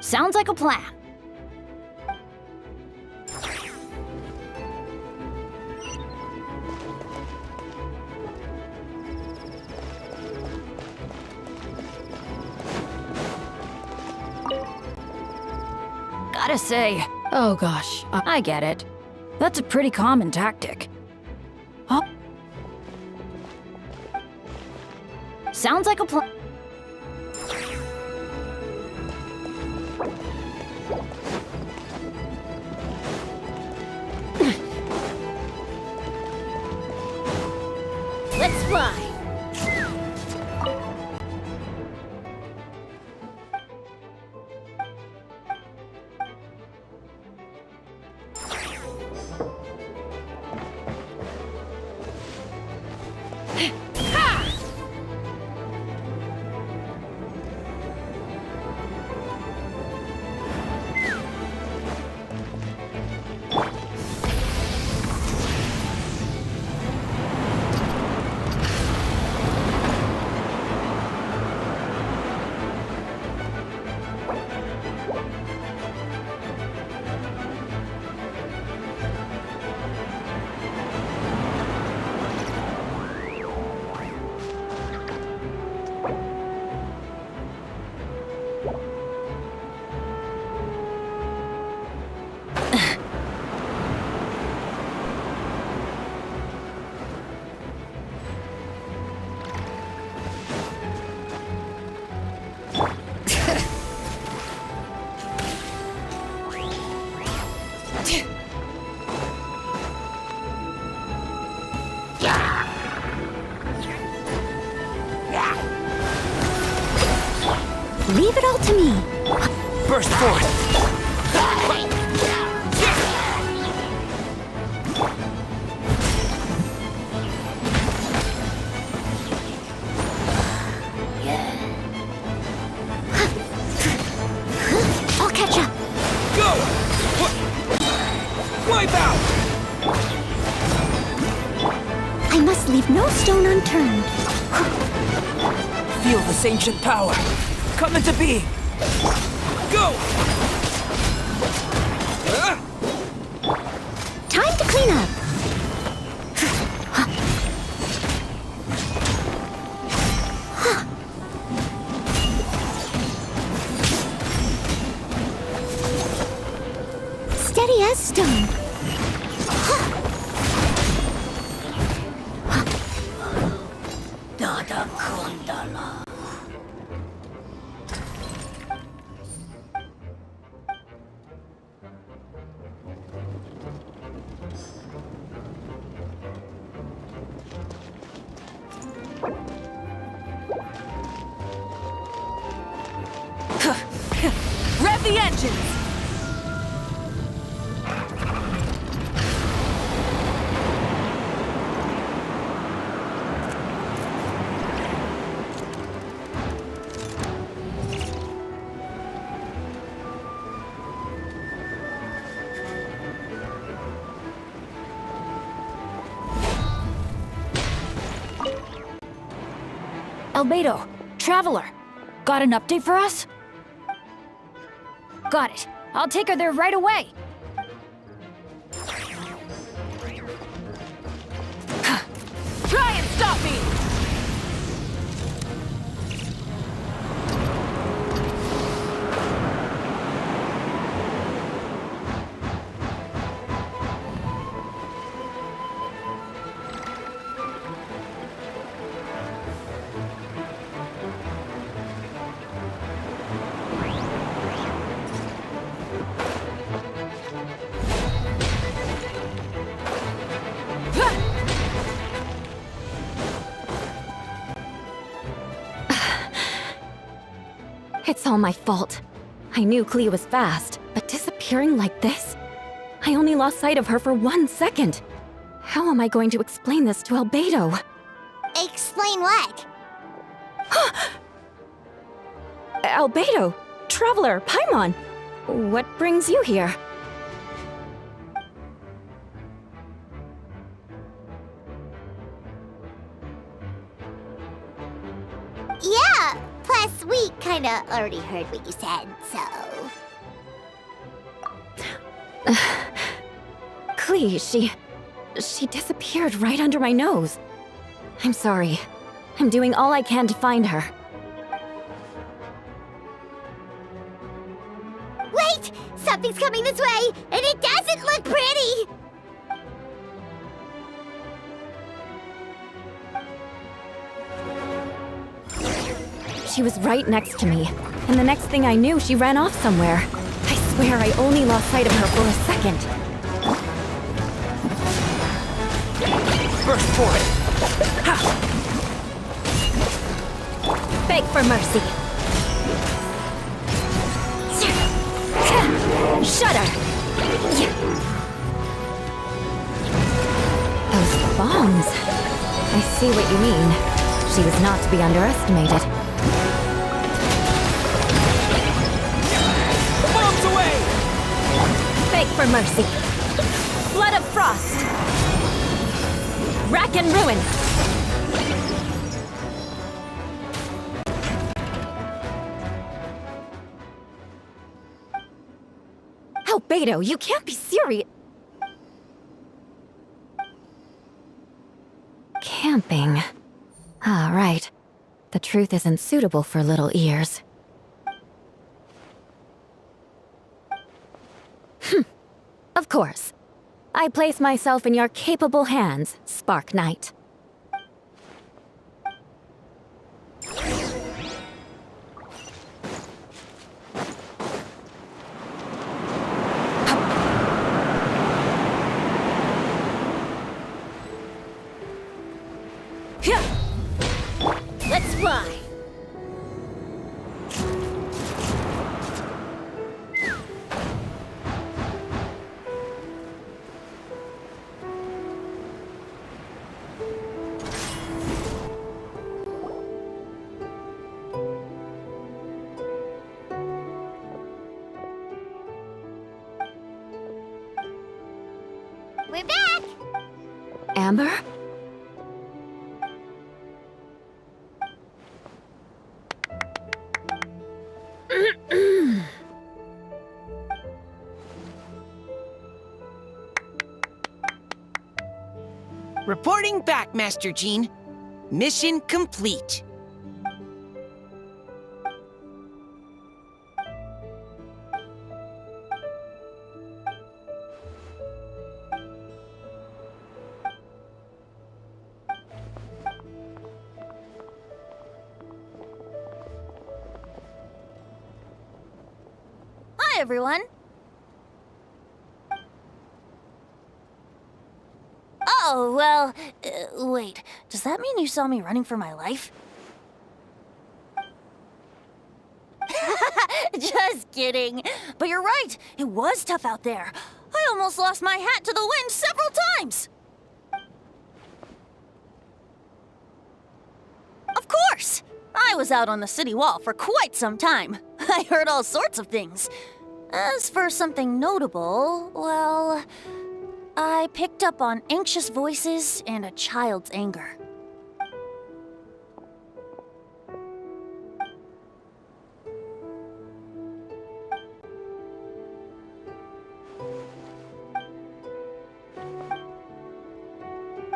Sounds like a plan. Gotta say, oh gosh, I get it. That's a pretty common tactic. Oh. Sounds like a plan. Let's fly. Leave it all to me. Burst forth. I'll catch up. Go! Wipe out! I must leave no stone unturned. Feel this ancient power. Come into being. Go! Time to clean up. 3S stone. Dada Kundala. Rev the engines! Albedo, Traveler, got an update for us? Got it. I'll take her there right away. Try and stop me! It's all my fault. I knew Clea was fast, but disappearing like this? I only lost sight of her for 1 second. How am I going to explain this to Albedo? Explain what? Albedo, Traveler, Paimon, what brings you here? Yeah, plus we kinda already heard what you said, so... Clea, she disappeared right under my nose. I'm sorry. I'm doing all I can to find her. Wait! Something's coming this way, and it doesn't look pretty! She was right next to me, and the next thing I knew, she ran off somewhere. I swear I only lost sight of her for a second. Burst for it! Ha! Beg for mercy. Shudder! Those bombs. I see what you mean. She was not to be underestimated. Bombs away! Beg for mercy. Flood of frost. Rack and ruin. Albedo, you can't be serious. Camping. Ah, right. The truth isn't suitable for little ears. Of course. I place myself in your capable hands, Spark Knight. Let's fly! We're back! Amber? Reporting back, Master Jean. Mission complete. Hi, everyone. Oh, well, wait. Does that mean you saw me running for my life? Just kidding. But you're right. It was tough out there. I almost lost my hat to the wind several times. Of course. I was out on the city wall for quite some time. I heard all sorts of things. As for something notable, well, I picked up on anxious voices and a child's anger.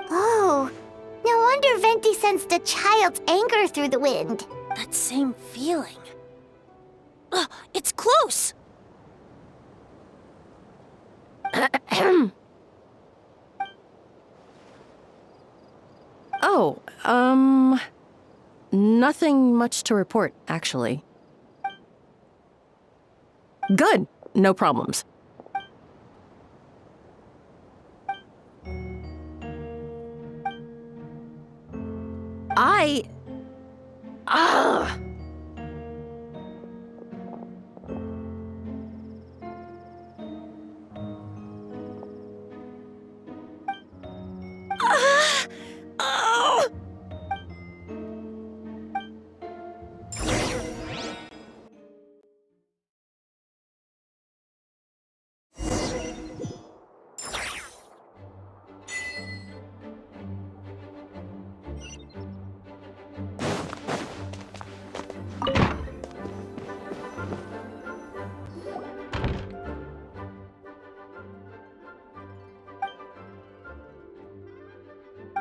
Oh, no wonder Venti sensed a child's anger through the wind. That same feeling. Ugh, it's close! Oh, nothing much to report, actually. Good. No problems.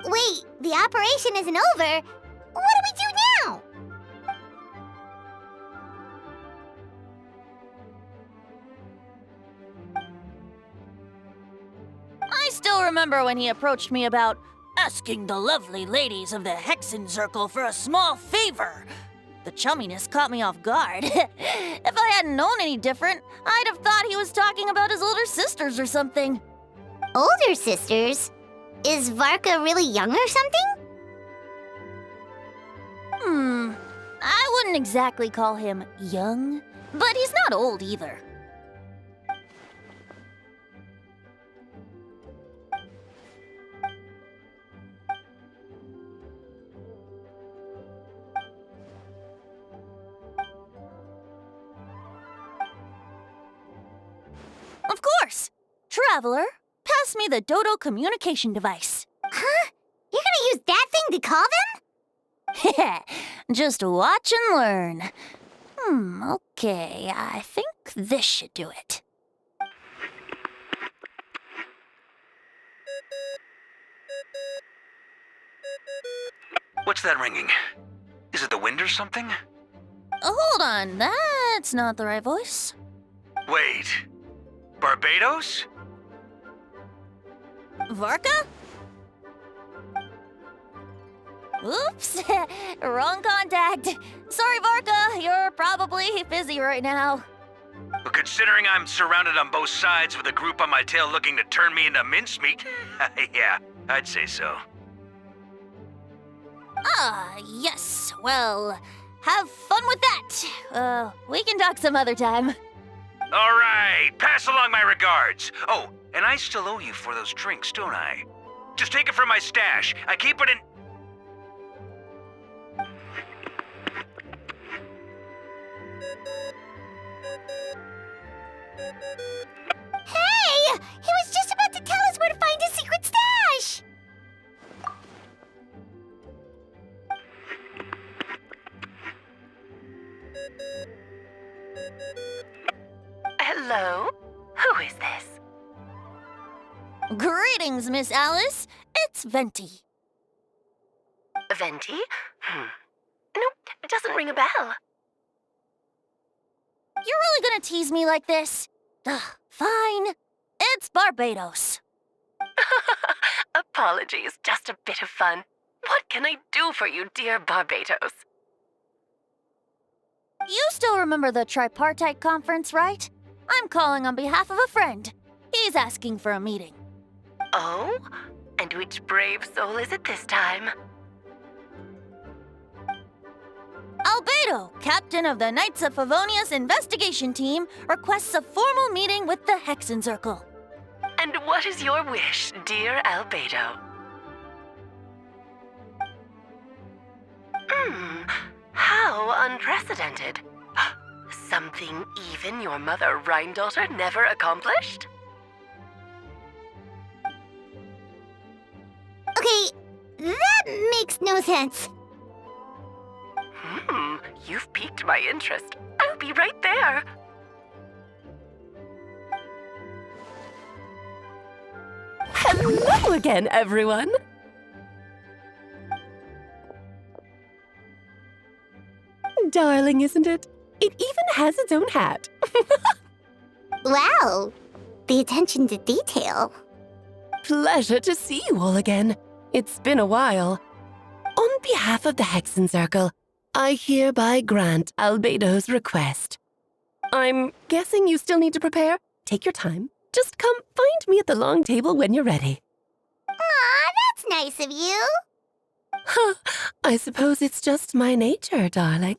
Wait, the operation isn't over. What do we do now? I still remember when he approached me about asking the lovely ladies of the Hexen Circle for a small favor. The chumminess caught me off guard. If I hadn't known any different, I'd have thought he was talking about his older sisters or something. Older sisters? Is Varka really young or something? I wouldn't exactly call him young, but he's not old either. Of course! Traveler, pass me the Dodo communication device. Huh? You're gonna use that thing to call them? Just watch and learn. Okay, I think this should do it. What's that ringing? Is it the wind or something? Hold on, that's not the right voice. Wait. Barbados? Varka? Oops, wrong contact. Sorry, Varka, you're probably busy right now. Well, considering I'm surrounded on both sides with a group on my tail looking to turn me into mincemeat, yeah, I'd say so. Yes. Well, have fun with that. We can talk some other time. All right, pass along my regards. Oh, and I still owe you for those drinks, don't I? Just take it from my stash. I keep it in... Hey! He was just about to tell us where to find his secret stash! Hello? Who is this? Greetings, Miss Alice. It's Venti. Venti? Nope, it doesn't ring a bell. You're really gonna tease me like this? Fine. It's Barbados. Apologies, just a bit of fun. What can I do for you, dear Barbados? You still remember the tripartite conference, right? I'm calling on behalf of a friend. He's asking for a meeting. Oh? And which brave soul is it this time? Albedo, captain of the Knights of Favonius investigation team, requests a formal meeting with the Hexencircle. And what is your wish, dear Albedo? How unprecedented. Something even your mother Rhine-daughter never accomplished? Okay, that makes no sense. You've piqued my interest. I'll be right there. Hello again, everyone. Darling, isn't it? It even has its own hat. Wow, the attention to detail. Pleasure to see you all again. It's been a while. On behalf of the Hexencircle, I hereby grant Albedo's request. I'm guessing you still need to prepare? Take your time. Just come find me at the long table when you're ready. Aw, that's nice of you. Huh, I suppose it's just my nature, darling.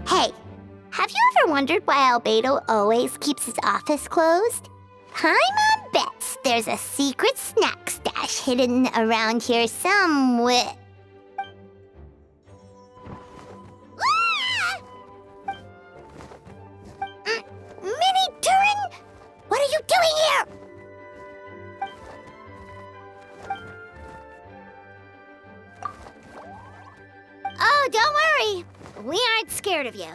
Hey, have you ever wondered why Albedo always keeps his office closed? Paimon bets there's a secret snack stash hidden around here somewhere. Mini Turin, what are you doing here? Oh, don't worry. We aren't scared of you.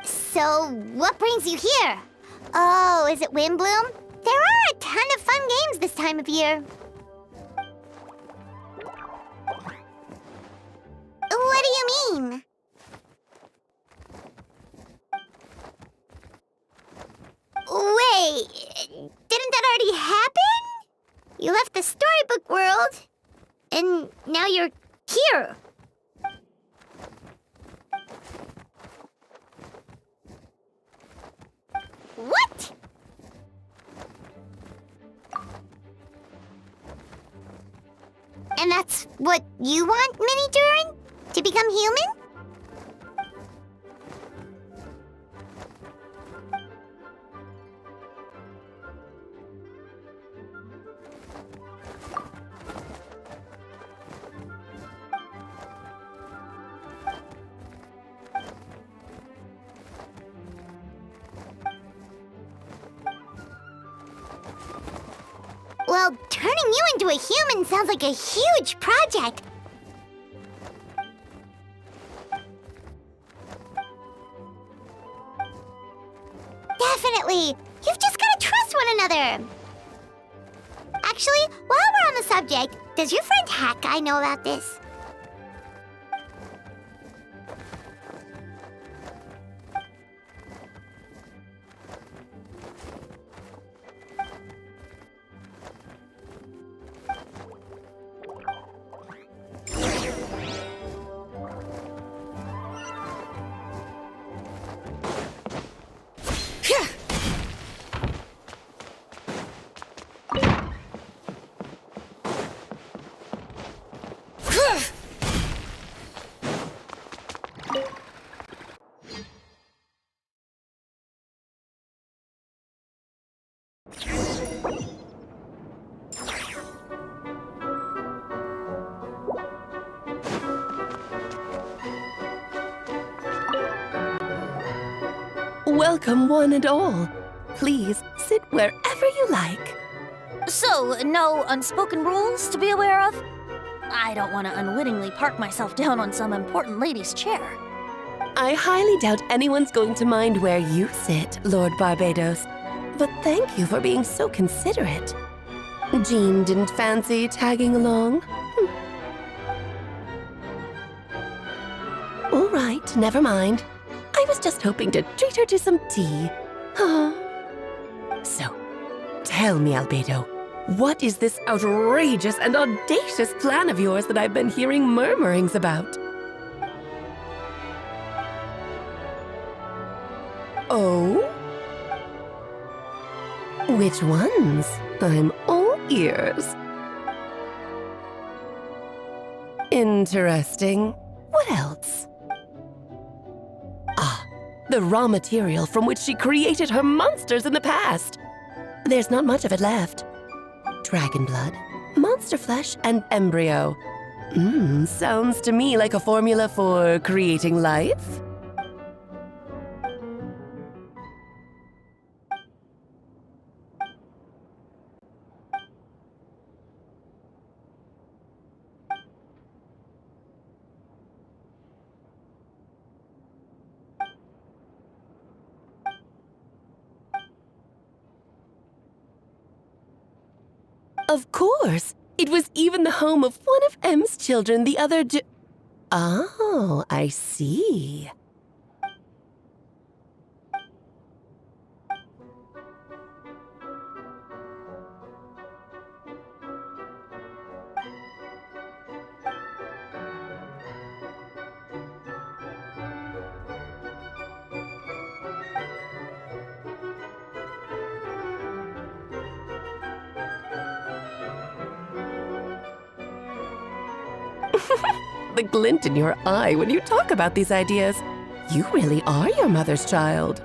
So, what brings you here? Oh, is it Windbloom? There are a ton of fun games this time of year. What do you mean? Wait, didn't that already happen? You left the storybook world, and now you're here. What? And that's what you want, Mini Durin? To become human? Well, turning you into a human sounds like a huge project. Definitely. You've just got to trust one another. Actually, while we're on the subject, does your friend Hack Guy know about this? Welcome, one and all. Please sit wherever you like. So, no unspoken rules to be aware of? I don't want to unwittingly park myself down on some important lady's chair. I highly doubt anyone's going to mind where you sit, Lord Barbados. But thank you for being so considerate. Jean didn't fancy tagging along? All right, never mind. I was just hoping to treat her to some tea. So, tell me, Albedo, what is this outrageous and audacious plan of yours that I've been hearing murmurings about? Oh? Which ones? I'm all ears. Interesting. What else? Ah, the raw material from which she created her monsters in the past. There's not much of it left. Dragon blood, monster flesh, and embryo. Sounds to me like a formula for creating life. Of course! It was even the home of one of M's children the other Oh, I see. The glint in your eye when you talk about these ideas. You really are your mother's child.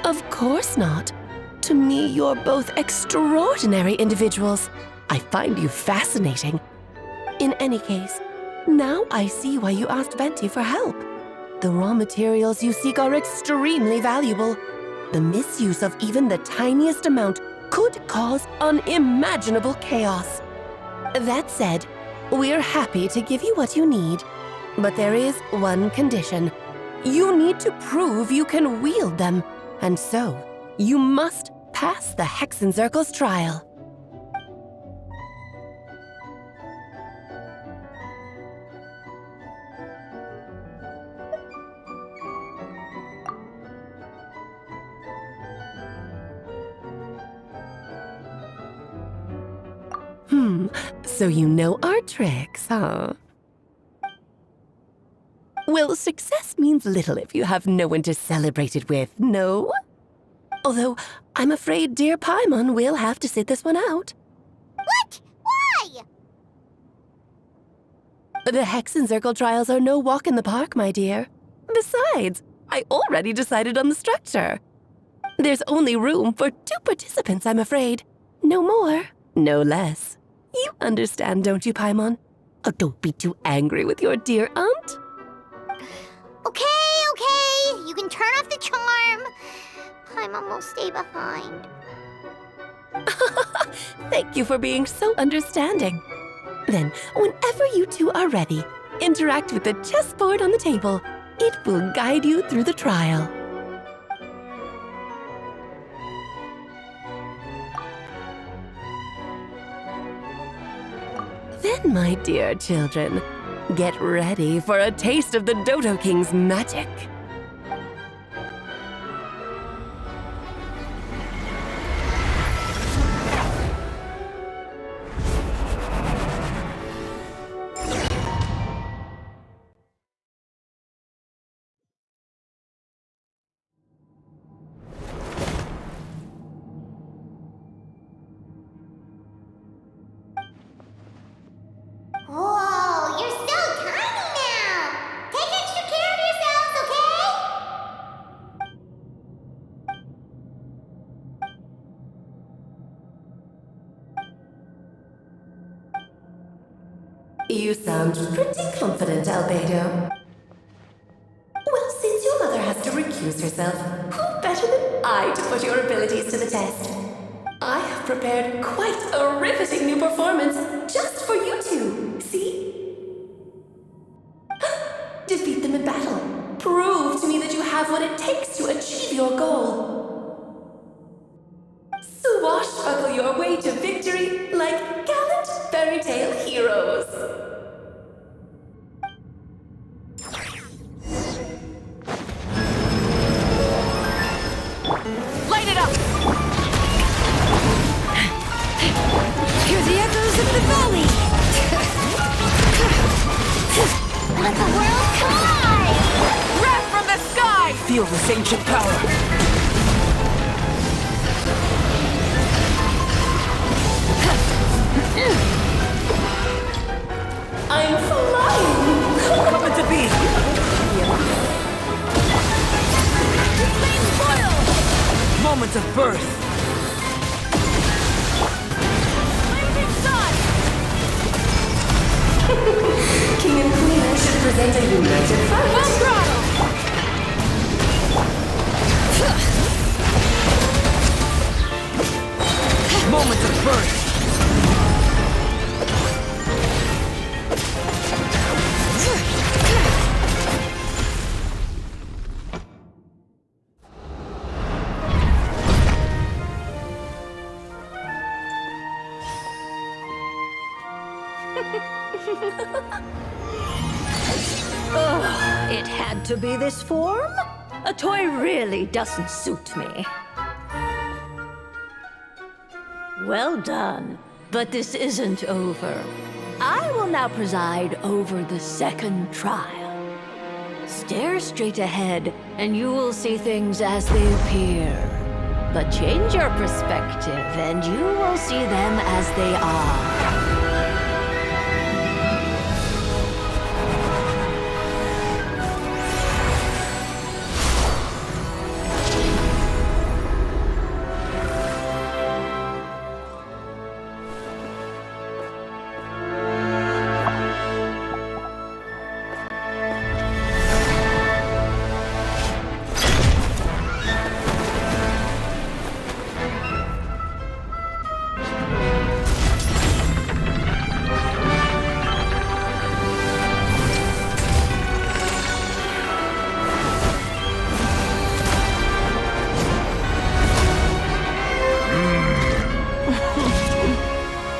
Of course not. To me, you're both extraordinary individuals. I find you fascinating. In any case, now I see why you asked Venti for help. The raw materials you seek are extremely valuable. The misuse of even the tiniest amount could cause unimaginable chaos. That said, we're happy to give you what you need. But there is one condition. You need to prove you can wield them. And so, you must pass the Hexenzirkel's trial. So you know our tricks, huh? Well, success means little if you have no one to celebrate it with, no? Although, I'm afraid dear Paimon will have to sit this one out. What? Why? The Hexenzirkel trials are no walk in the park, my dear. Besides, I already decided on the structure. There's only room for 2 participants, I'm afraid. No more, no less. You understand, don't you, Paimon? Oh, don't be too angry with your dear aunt. Okay. You can turn off the charm. Paimon will stay behind. Thank you for being so understanding. Then, whenever you two are ready, interact with the chessboard on the table. It will guide you through the trial. Then, my dear children, get ready for a taste of the Dodo King's magic. Whoa, you're so tiny now! Take extra care of yourselves, okay? You sound pretty confident, Albedo. Well, since your mother has to recuse herself, who better than I to put your abilities to the test? I have prepared quite a riveting new performance just for you two, see? fairy tale heroes. Light it up! Hear the echoes of the valley! Let the world collide! Wrath from the sky! Feel this ancient power. I'm flying! Coming to be! Moments of birth! King and Queen should present a united front. Full throttle! Moments of birth! Ugh, it had to be this form? A toy really doesn't suit me. Well done, but this isn't over. I will now preside over the second trial. Stare straight ahead, and you will see things as they appear. But change your perspective, and you will see them as they are.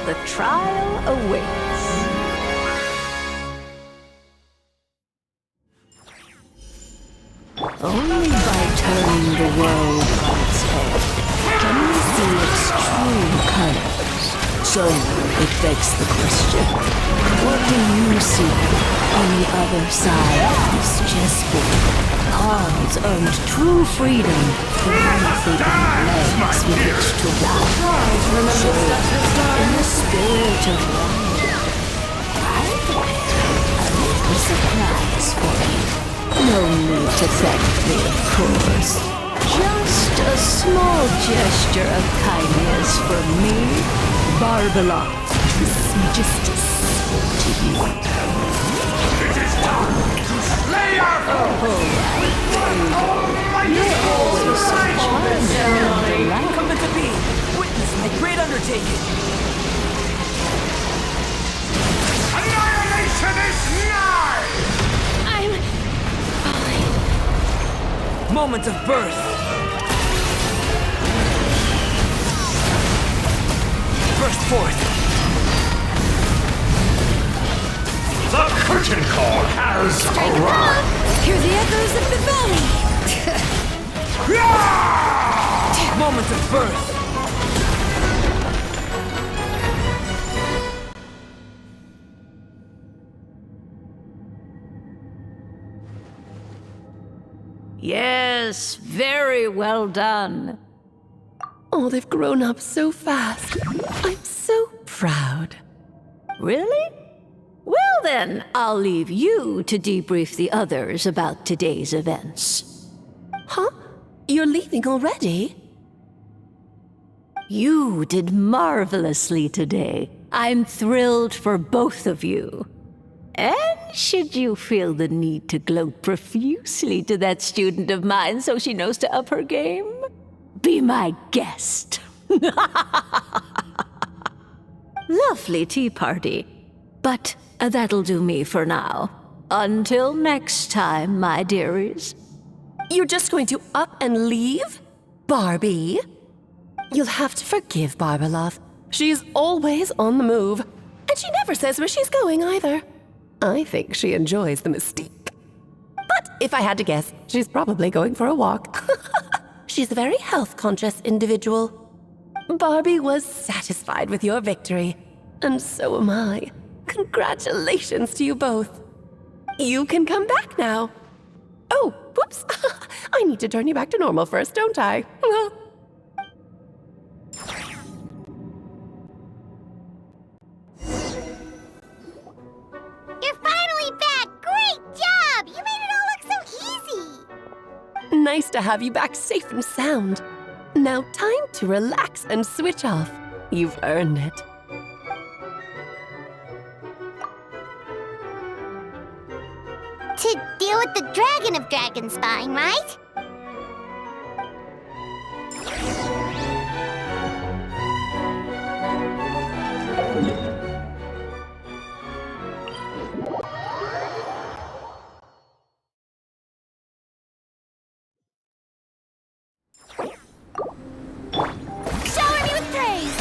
The trial awaits. Only by turning the world on its head can we see its true colors. So it begs the question, what do you see on the other side of this chessboard? Pawns earned true freedom for once they got legs with which to run. So, in the spirit of wonder, I prepared a little surprise for you. No need to thank me, of course. Just a small gesture of kindness from me, Barbalov, His Majesty, to you. It is time to slay our foe! You're always so charming. Coming to be. Witness my great undertaking. Annihilation is nigh! I'm falling. Moments of birth. Burst forth. The curtain call has arrived! Hear the echoes of the valley! Moments of birth. Yes, very well done. Oh, they've grown up so fast. I'm so proud. Really? Well then, I'll leave you to debrief the others about today's events. Huh? You're leaving already? You did marvelously today. I'm thrilled for both of you. And should you feel the need to gloat profusely to that student of mine so she knows to up her game, be my guest. Lovely tea party. But that'll do me for now. Until next time, my dearies. You're just going to up and leave? Barbie? You'll have to forgive Barbalov. She's always on the move. And she never says where she's going either. I think she enjoys the mystique. But if I had to guess, she's probably going for a walk. She's a very health-conscious individual. Barbie was satisfied with your victory, and so am I. Congratulations to you both. You can come back now. Oh, whoops. I need to turn you back to normal first, don't I? You're finally back! Great job! You made it all look so easy! Nice to have you back safe and sound. Now time to relax and switch off. You've earned it. To deal with the Dragon of Dragonspine, right? Shower me with praise!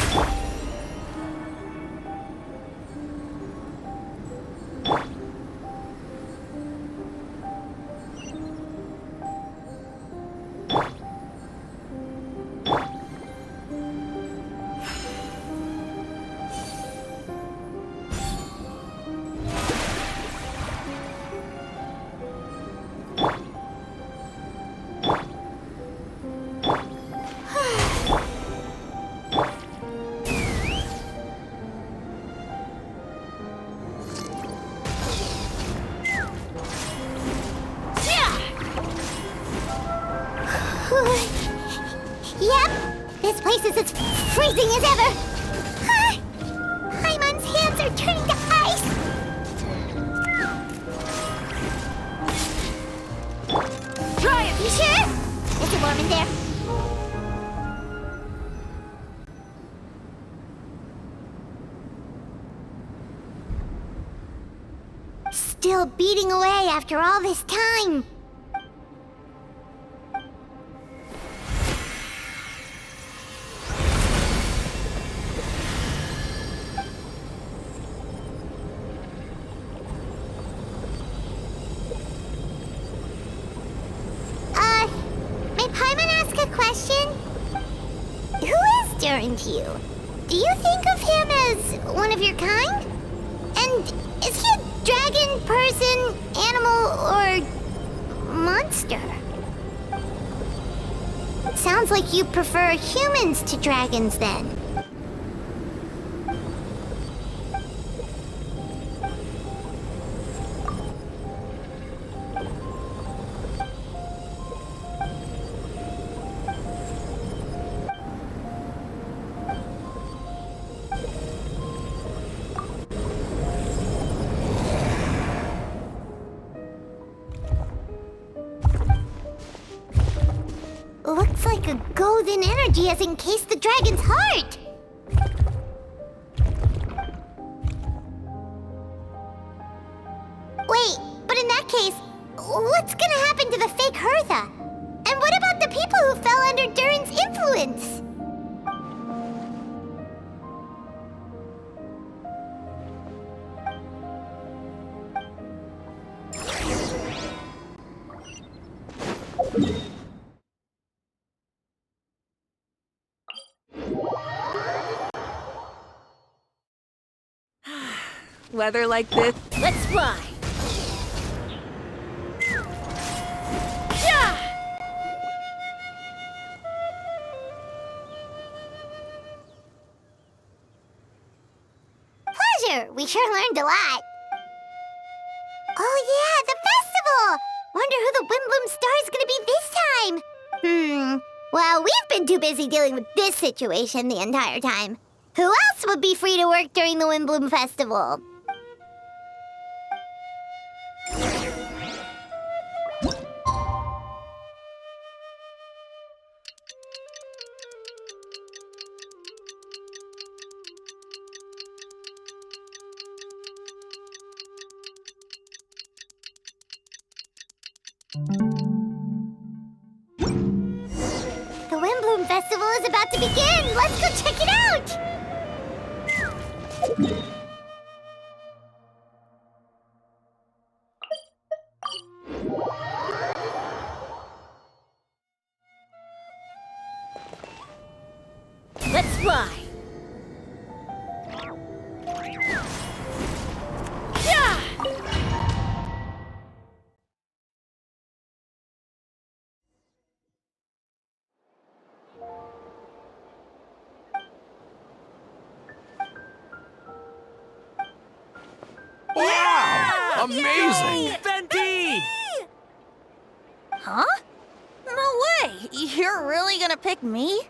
Yep, this place is as freezing as ever. Paimon's hands are turning to ice. Try it. You sure? Is it warm in there? Still beating away after all this time. May Paimon ask a question? Who is Durin to you? Do you think of him as one of your kind? And is he a dragon, person, animal, or monster? Sounds like you prefer humans to dragons then. Looks like a golden energy has encased the dragon's heart. Wait, but in that case, what's gonna happen to the fake Hertha? And what about the people who fell under Durin's influence? Weather like this. Let's fly! Pleasure! We sure learned a lot. Oh yeah, the festival! Wonder who the Windbloom Star is gonna be this time? Well, we've been too busy dealing with this situation the entire time. Who else would be free to work during the Windbloom Festival? The Windbloom Festival is about to begin! Let's go check it out! fly! Yeah! Wow! Amazing! Venti! Huh? No way! You're really gonna pick me?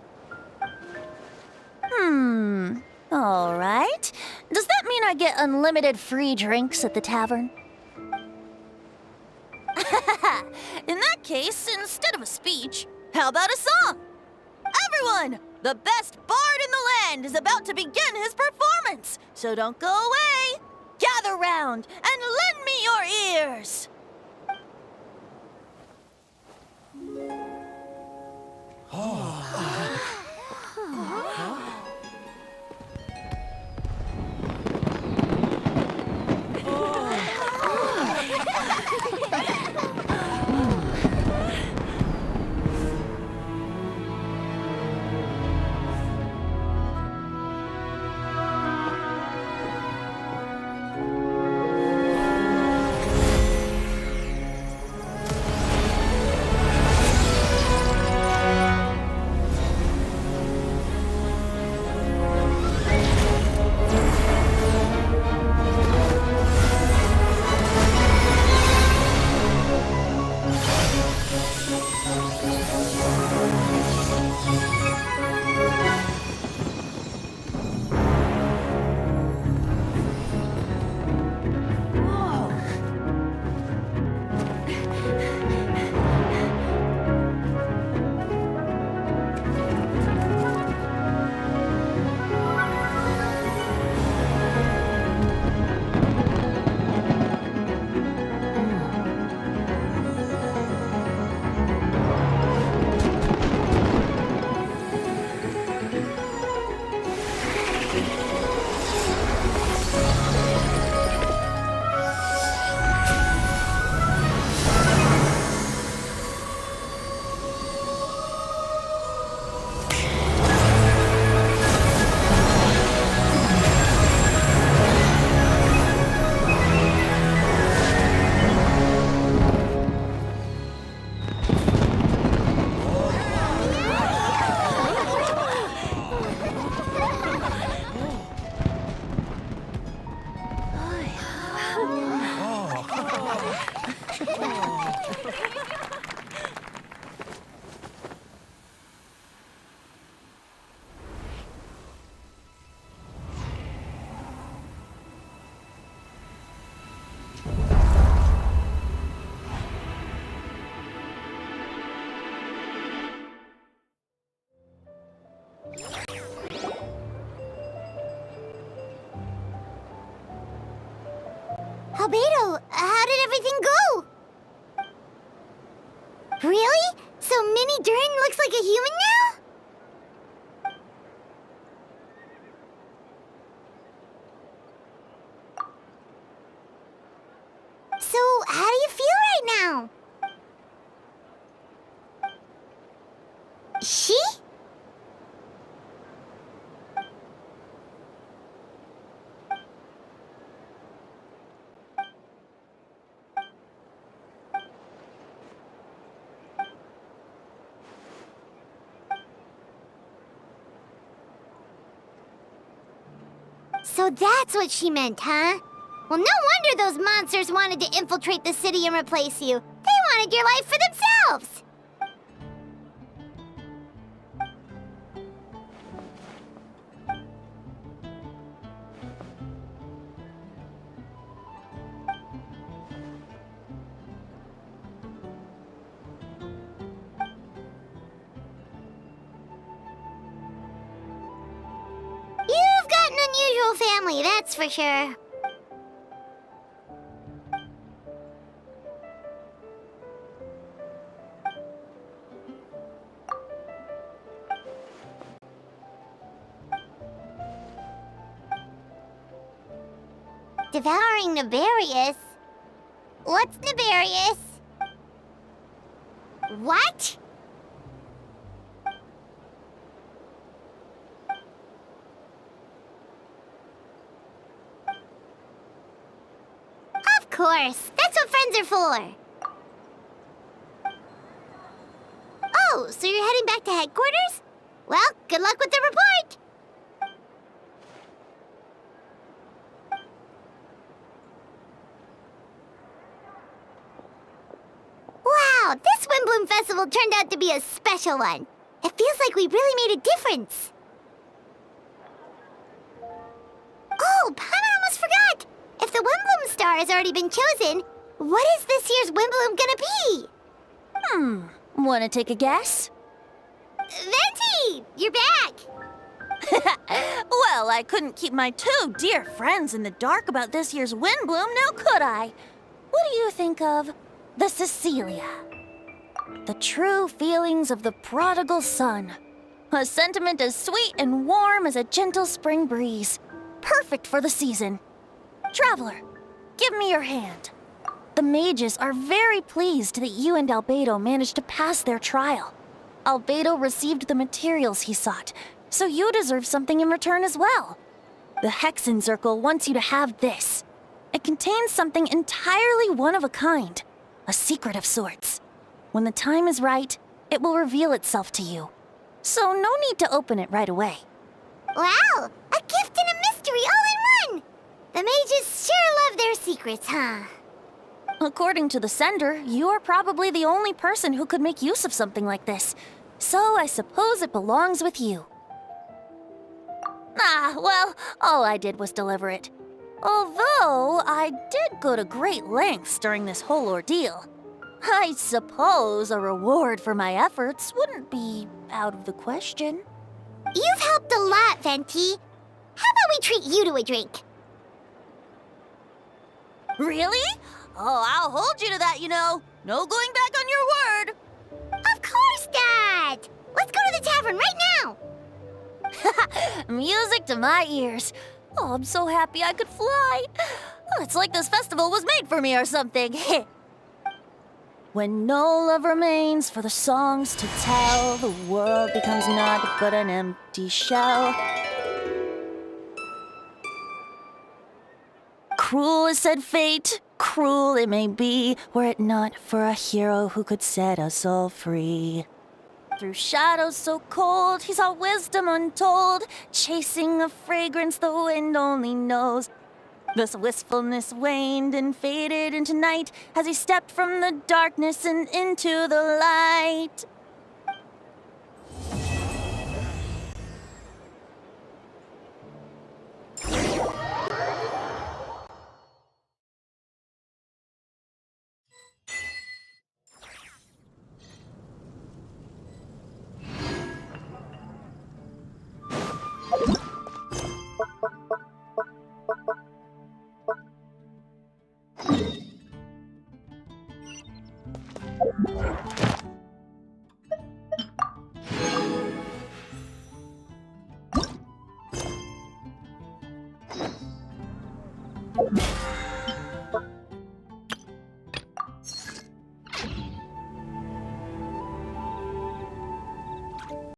Alright. Does that mean I get unlimited free drinks at the tavern? In that case, instead of a speech, how about a song? Everyone! The best bard in the land is about to begin his performance, so don't go away! Gather round and lend me your ears! Albedo, how did everything go? Really? So Mini Durin looks like a human now? So, how do you feel right now? She? So that's what she meant, huh? Well, no wonder those monsters wanted to infiltrate the city and replace you. They wanted your life for themselves! You've got an unusual family, that's for sure. Devouring Nefarious? What's Nefarious? What? course. That's what friends are for. Oh, so you're heading back to headquarters? Well, good luck with the report. Wow, this Windbloom Festival turned out to be a special one. It feels like we really made a difference. Oh, Paimon almost forgot! If the Windbloom star has already been chosen, what is this year's Windbloom gonna be? Wanna take a guess? Venti! You're back! Well, I couldn't keep my two dear friends in the dark about this year's Windbloom, now could I? What do you think of the Cecilia? The true feelings of the prodigal son. A sentiment as sweet and warm as a gentle spring breeze. Perfect for the season. Traveler, give me your hand. The mages are very pleased that you and Albedo managed to pass their trial. Albedo received the materials he sought, so you deserve something in return as well. The Hexen Circle wants you to have this. It contains something entirely one of a kind, a secret of sorts. When the time is right, it will reveal itself to you. So no need to open it right away. Wow, a gift and a mystery all in one! The mages sure love their secrets, huh? According to the sender, you are probably the only person who could make use of something like this. So I suppose it belongs with you. Well, all I did was deliver it. Although I did go to great lengths during this whole ordeal. I suppose a reward for my efforts wouldn't be out of the question. You've helped a lot, Venti. How about we treat you to a drink? Really? Oh, I'll hold you to that, you know. No going back on your word. Of course, Dad! Let's go to the tavern right now! Music to my ears. Oh, I'm so happy I could fly. Oh, it's like this festival was made for me or something. When no love remains for the songs to tell, the world becomes naught but an empty shell. Cruel is said fate, cruel it may be, were it not for a hero who could set us all free. Through shadows so cold, he saw wisdom untold, chasing a fragrance the wind only knows. This wistfulness waned and faded into night as he stepped from the darkness and into the light.